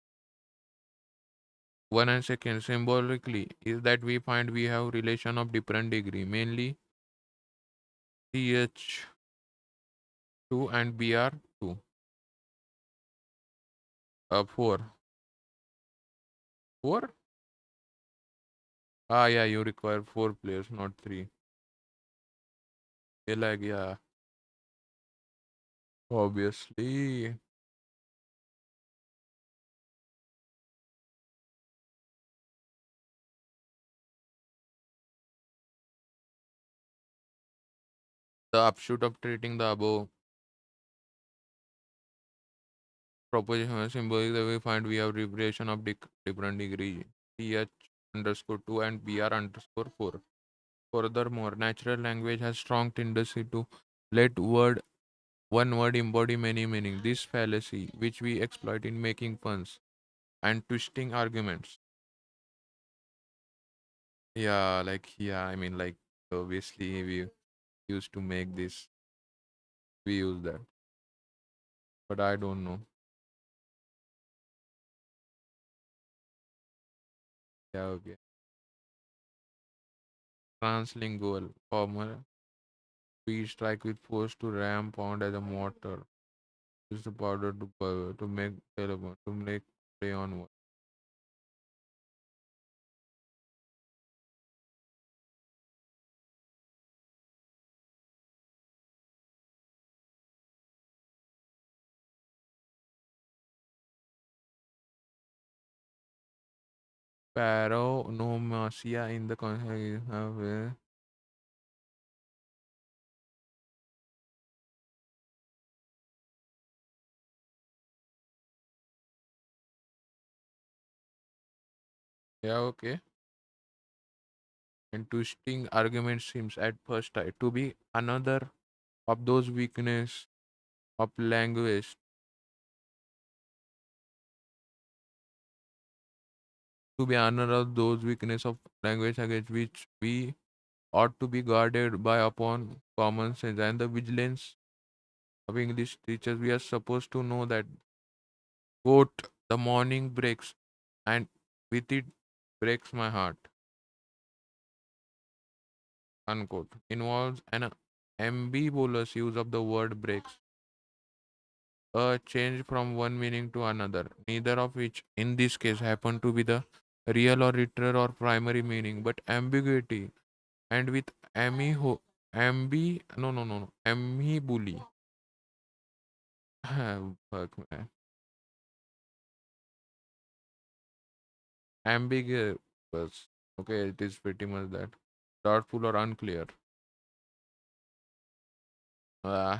One and second symbolically is that we find we have relation of different degree, mainly CH2 and BR2. 4. 4? Ah, yeah, you require 4 players, not 3. Like, yeah, obviously. The upshot of treating the above proposition as symbolic that we find we have relation of different degree, CH underscore 2 and BR underscore 4. Furthermore, natural language has strong tendency to let one word embody many meanings. This fallacy, which we exploit in making puns and twisting arguments. Yeah, like, yeah, I mean, like, obviously, we used to make this, we use that, but I don't know. Yeah, okay. Translingual, former, we strike with force to ram pound as a mortar. Use the powder to make to make play on word. Paronomasia in the context of yeah, okay. And twisting argument seems at first sight to be another of those weakness of language, to be another of those weakness of language against which we ought to be guarded by upon common sense and the vigilance of English teachers. We are supposed to know that, quote, the morning breaks, and with it breaks my heart, unquote, involves an ambiguous use of the word breaks, a change from one meaning to another, neither of which in this case happen to be the real or literal or primary meaning, but ambiguity, and with amiho, no, amibuli. Fuck, man. Ambiguous. Okay, it is pretty much that. Doubtful or unclear. Uh,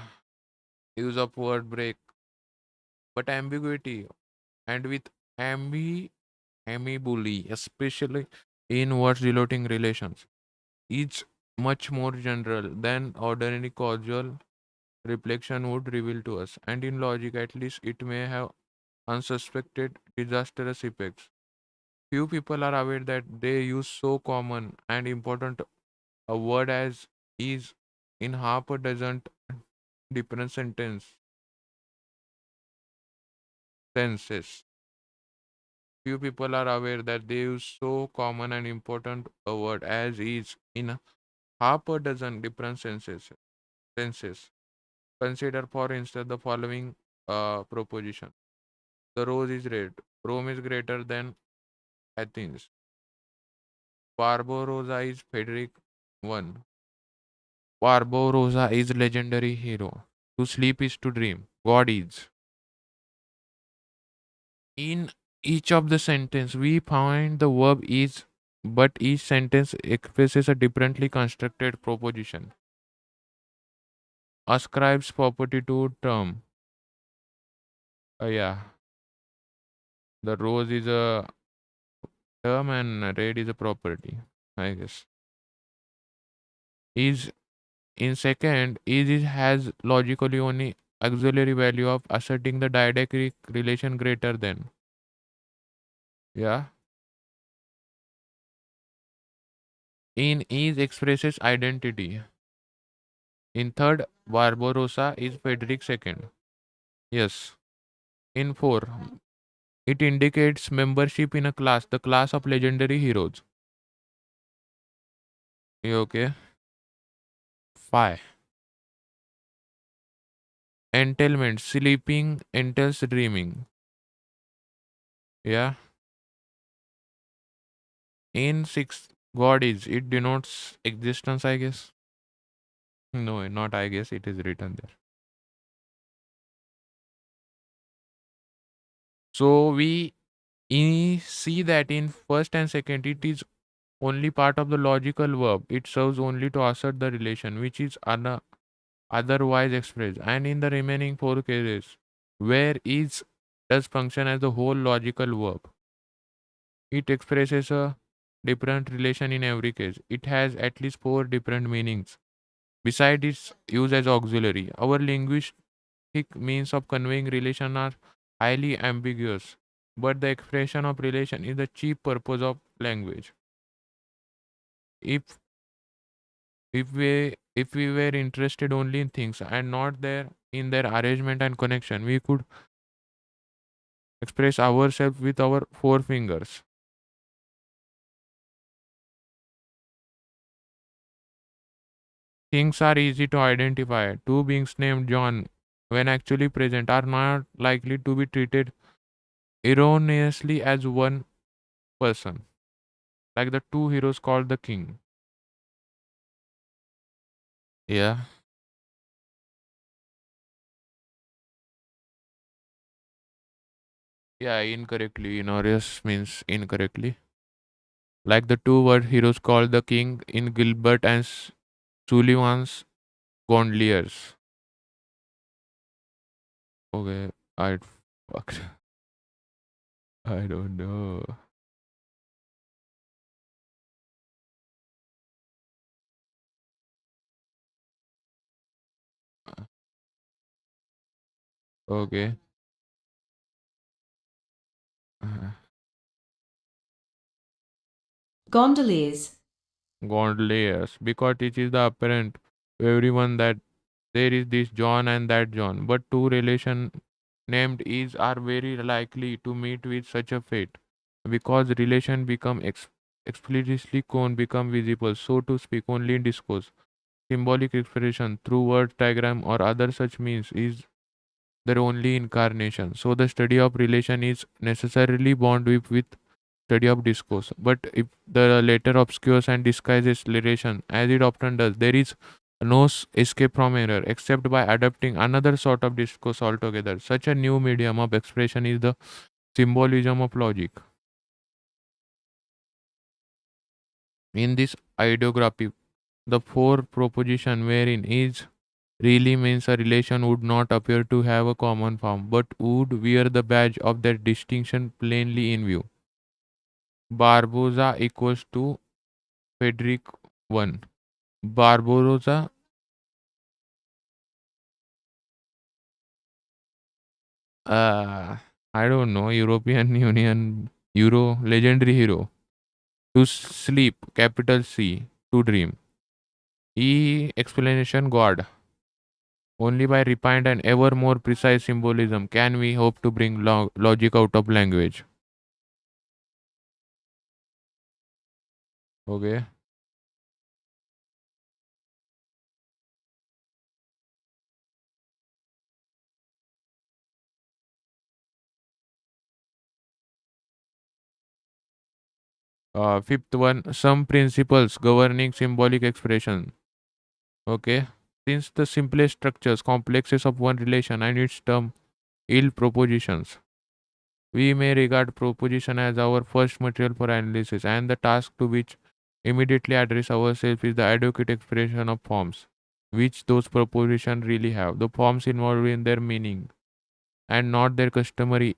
use of word break, but ambiguity, and with amibuli, especially in words denoting relations, is much more general than ordinary causal reflection would reveal to us, and in logic at least it may have unsuspected disastrous effects. Few people are aware that they use so common and important a word as is in half a dozen different senses. Few people are aware that they use so common and important a word as is in half a dozen different senses. Consider, for instance, the following proposition: the rose is red. Rome is greater than Athens. Barbarossa is Frederick I. Barbarossa is legendary hero. To sleep is to dream. God is. In each of the sentence, we find the verb is, but each sentence expresses a differently constructed proposition. Ascribes property to term. Yeah, the rose is a term and red is a property, I guess. Is in second, is it has logically only auxiliary value of asserting the didactic relation greater than. Yeah. In is expresses identity. In third, Barbarossa is Frederick II. Yes. In four, it indicates membership in a class, the class of legendary heroes. You okay? Five. Entailment, sleeping entails dreaming. Yeah. In six, God is, it denotes existence, I guess. No, not I guess, it is written there. So we see that in first and second, it is only part of the logical verb. It serves only to assert the relation, which is otherwise expressed. And in the remaining four cases, where is does function as the whole logical verb, it expresses a different relation in every case. It has at least four different meanings. Besides its use as auxiliary, our linguistic means of conveying relation are highly ambiguous, but the expression of relation is the chief purpose of language. If if we were interested only in things and not their arrangement and connection, we could express ourselves with our four fingers. Things are easy to identify. Two beings named John, when actually present, are not likely to be treated erroneously as one person, like the two heroes called the king. Yeah. Yeah, incorrectly. Inorious means incorrectly. Like the two word heroes called the king in Gilbert and Sullivan's Gondoliers. Okay, I fucked. I don't know. Okay. Uh, Gondoliers. Gondoliers. Because it is the apparent to everyone that there is this John and that John, but two relation named is are very likely to meet with such a fate, because relation become explicitly cone become visible, so to speak, only in discourse. Symbolic expression through word, diagram, or other such means is their only incarnation. So the study of relation is necessarily bound with study of discourse. But if the latter obscures and disguises relation, as it often does, there is no escape from error except by adopting another sort of discourse altogether. Such a new medium of expression is the symbolism of logic. In this ideography, the four proposition wherein is really means a relation would not appear to have a common form, but would wear the badge of that distinction plainly in view. Barbosa equals to Frederick I. Barbarossa, uh, I don't know, European Union, Euro, legendary hero. To sleep, capital C, to dream. E, explanation, God. Only by refined and ever more precise symbolism can we hope to bring logic out of language. Okay. Fifth one, some principles governing symbolic expression. Okay. Since the simplest structures, complexes of one relation and its term ill propositions, we may regard proposition as our first material for analysis, and the task to which immediately address ourselves is the adequate expression of forms, which those propositions really have. The forms involved in their meaning and not their customary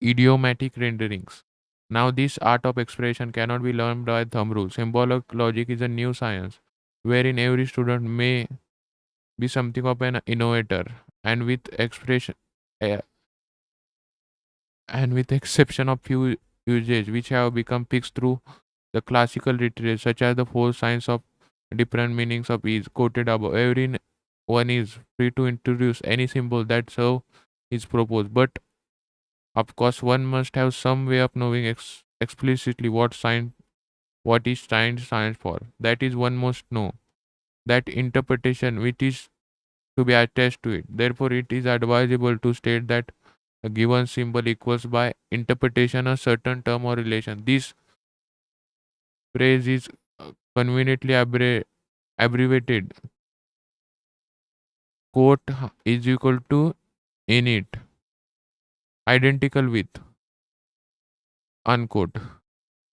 idiomatic renderings. Now, this art of expression cannot be learned by thumb rule. Symbolic logic is a new science wherein every student may be something of an innovator, and with expression eh, and with exception of few usages which have become fixed through the classical literature, such as the four signs of different meanings of each quoted above. Everyone is free to introduce any symbol that serve is proposed, but of course one must have some way of knowing explicitly what is sign stands for. That is, one must know that interpretation which is to be attached to it. Therefore, it is advisable to state that a given symbol equals by interpretation a certain term or relation. This phrase is conveniently abbreviated. Quote is equal to in it, identical with, unquote.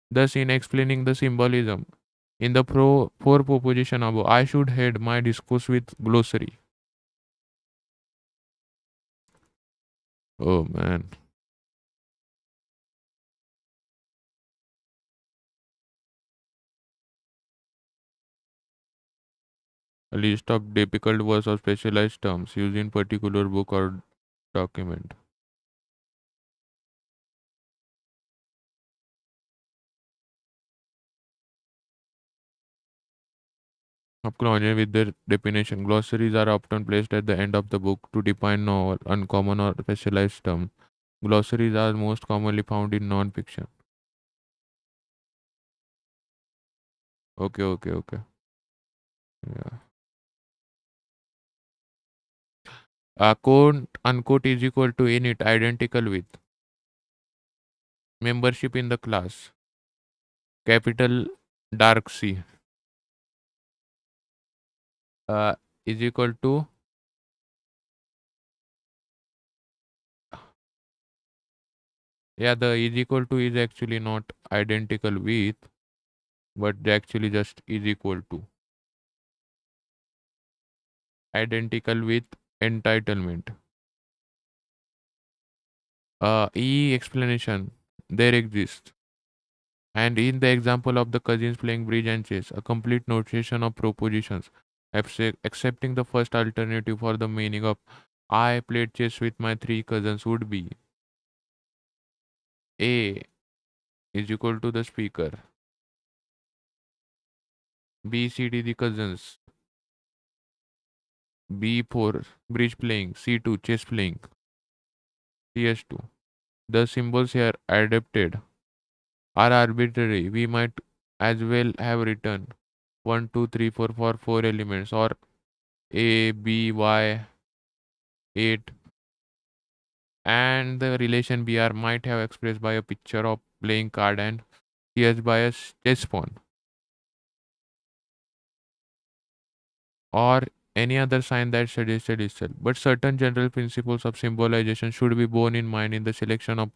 Thus, in explaining the symbolism in the four proposition above, I should head my discourse with glossary. Oh man. A list of difficult words or specialized terms used in particular book or document. Acknowledged with their definition. Glossaries are often placed at the end of the book to define novel, uncommon, or specialized terms. Glossaries are most commonly found in non-fiction. Okay. Yeah. Quote unquote is equal to in it, identical with. Membership in the class. Capital dark C. Is equal to the is equal to is actually not identical with, but actually just is equal to. Identical with entitlement. E explanation. There exists. And in the example of the cousins playing bridge and chess, a complete notation of propositions, accepting the first alternative for the meaning of I played chess with my three cousins would be A is equal to the speaker, B, C, D, the cousins, B4 bridge playing, C2 chess playing, CS2. The symbols here adapted are arbitrary. We might as well have written 1, 2, 3, 4 for 4 elements, or A, B, Y, 8, and the relation BR might have expressed by a picture of playing card and CS by a chess pawn, or any other sign that suggested itself. But certain general principles of symbolization should be borne in mind in the selection of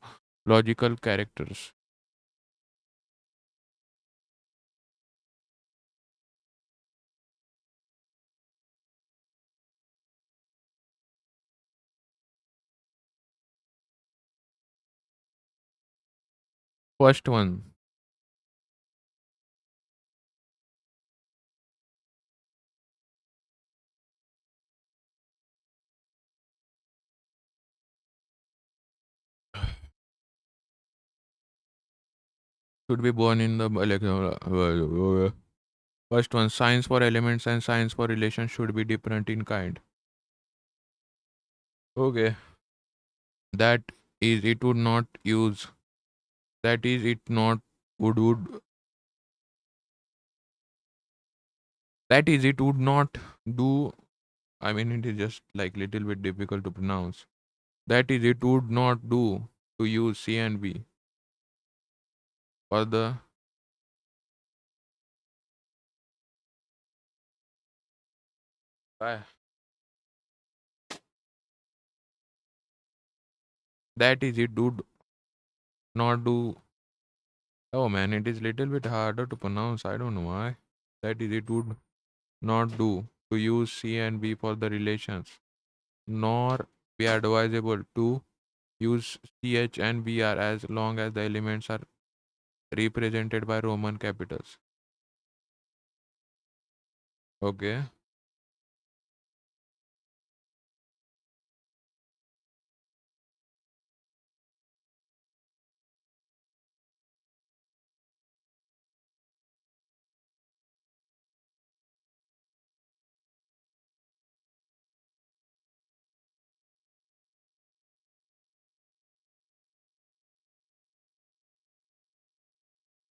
logical characters. First one, should be born in the first one, signs for elements and signs for relations should be different in kind. Okay, that is it would not use, that is it not would that is it would not do. I mean, it is just like little bit difficult to pronounce. That is, it would not do to use C and B for the Bye. That is it, dude. Not do. Oh man, it is little bit harder to pronounce. I don't know why. That is it, would not do to use C and B for the relations, nor be advisable to use CH and BR as long as the elements are represented by Roman capitals. Okay.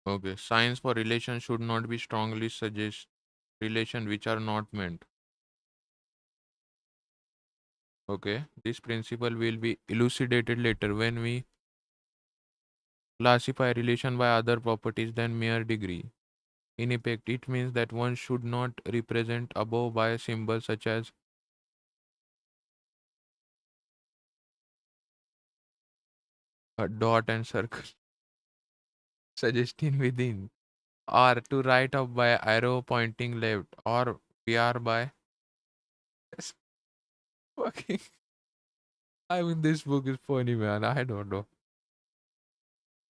Okay. Signs for relation should not be strongly suggest relation which are not meant. Okay. This principle will be elucidated later when we classify relation by other properties than mere degree. In effect, it means that one should not represent above by a symbol such as a dot and circle, suggesting within, or to right up by arrow pointing left, or PR by fucking. I mean, this book is funny, man. I don't know.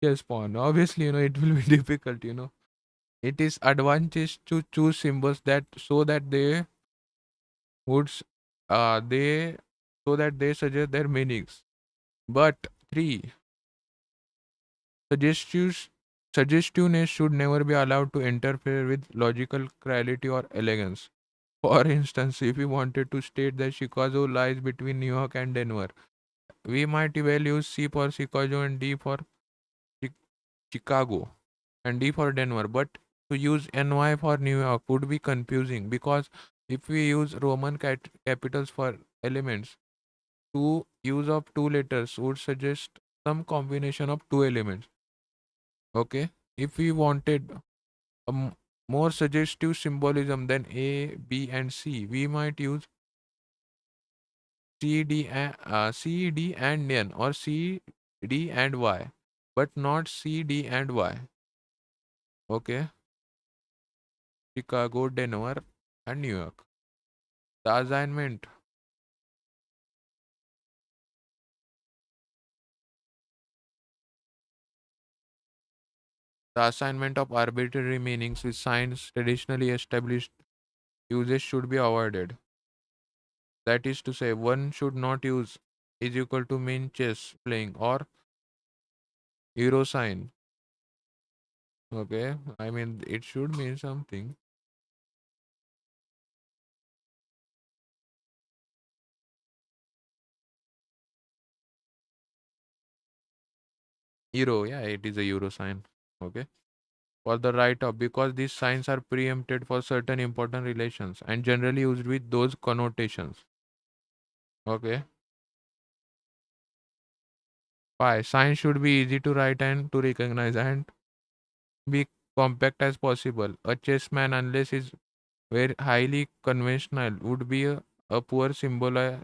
Yes, Pawn. Obviously, it will be difficult. It is advantage to choose symbols that so that would s- they they suggest their meanings. But three, suggestive suggestiveness should never be allowed to interfere with logical clarity or elegance. For instance, if we wanted to state that Chicago lies between New York and Denver, we might well use C for Chicago and D for Chi- Chicago and D for Denver. But to use NY for New York would be confusing because if we use Roman capitals for elements, two use of two letters would suggest some combination of two elements. Okay. If we wanted a more suggestive symbolism than A, B, and C, we might use C, D, and N or C, D, and Y, but not C, D, and Y. Okay. Chicago, Denver, and New York. The assignment. The assignment of arbitrary meanings with signs traditionally established uses should be avoided. That is to say, one should not use is equal to mean chess playing or euro sign. Okay, I mean it should mean something. Euro, yeah, it is a euro sign. Okay, for the write up because these signs are preempted for certain important relations and generally used with those connotations. Okay, 5. Signs should be easy to write and to recognize and be compact as possible. A chessman, unless is very highly conventional, would be a poor symbol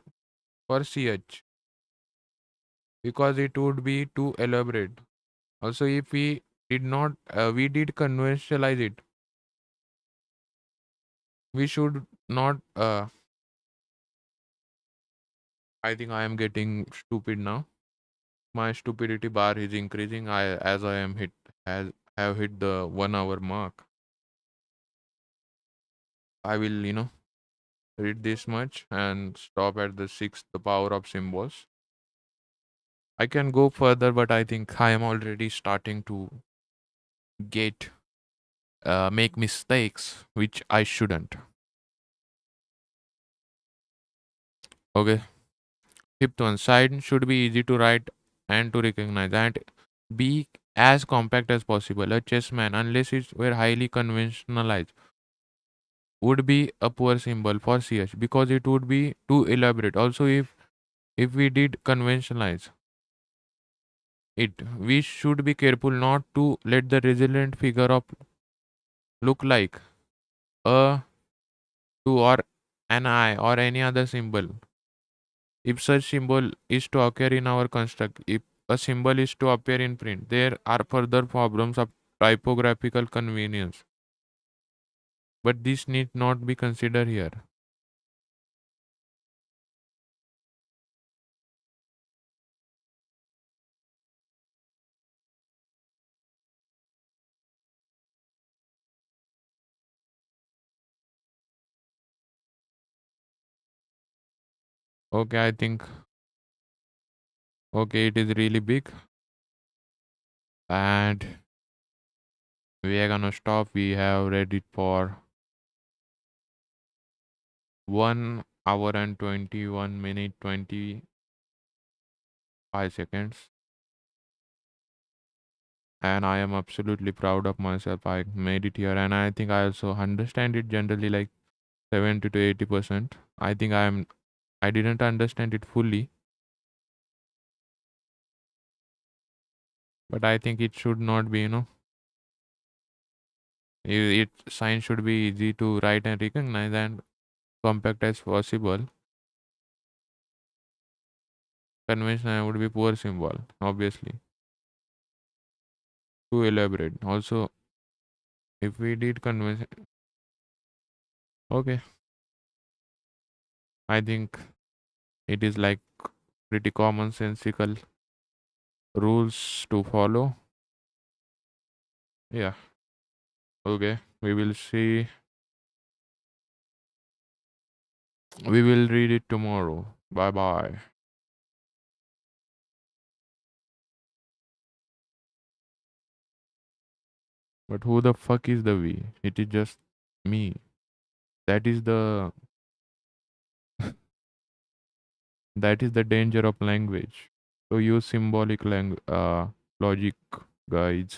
for CH because it would be too elaborate. Also, if we did conventionalize it, we should not. I think I am getting stupid now. My stupidity bar is increasing. As I am has have hit the 1 hour mark. I will read this much and stop at the 6th, the power of symbols. I can go further, but I think I am already starting to get make mistakes which I shouldn't. Okay. Fifth one, sign should be easy to write and to recognize and be as compact as possible. A chessman, unless it were highly conventionalized, would be a poor symbol for CH because it would be too elaborate. Also, if we did conventionalize it, we should be careful not to let the resilient figure of look like a 2 or an eye, or any other symbol. If such symbol is to occur in our construct, if a symbol is to appear in print, there are further problems of typographical convenience. But this need not be considered here. Okay, I think okay, it is really big, and we are gonna stop. We have read it for 1 hour and 21 minutes 25 seconds, and I am absolutely proud of myself. I made it here, and I think I also understand it generally, like 70 to 80%. I think I didn't understand it fully, but I think it should not be, it science should be easy to write and recognize and compact as possible. Conventional would be poor symbol, obviously. Too elaborate. Also, if we did convention, okay, I think it is like pretty commonsensical rules to follow. Yeah. Okay. We will see. We will read it tomorrow. Bye bye. But who the fuck is the we? It is just me. That is the that is the danger of language. So use symbolic logic, guys.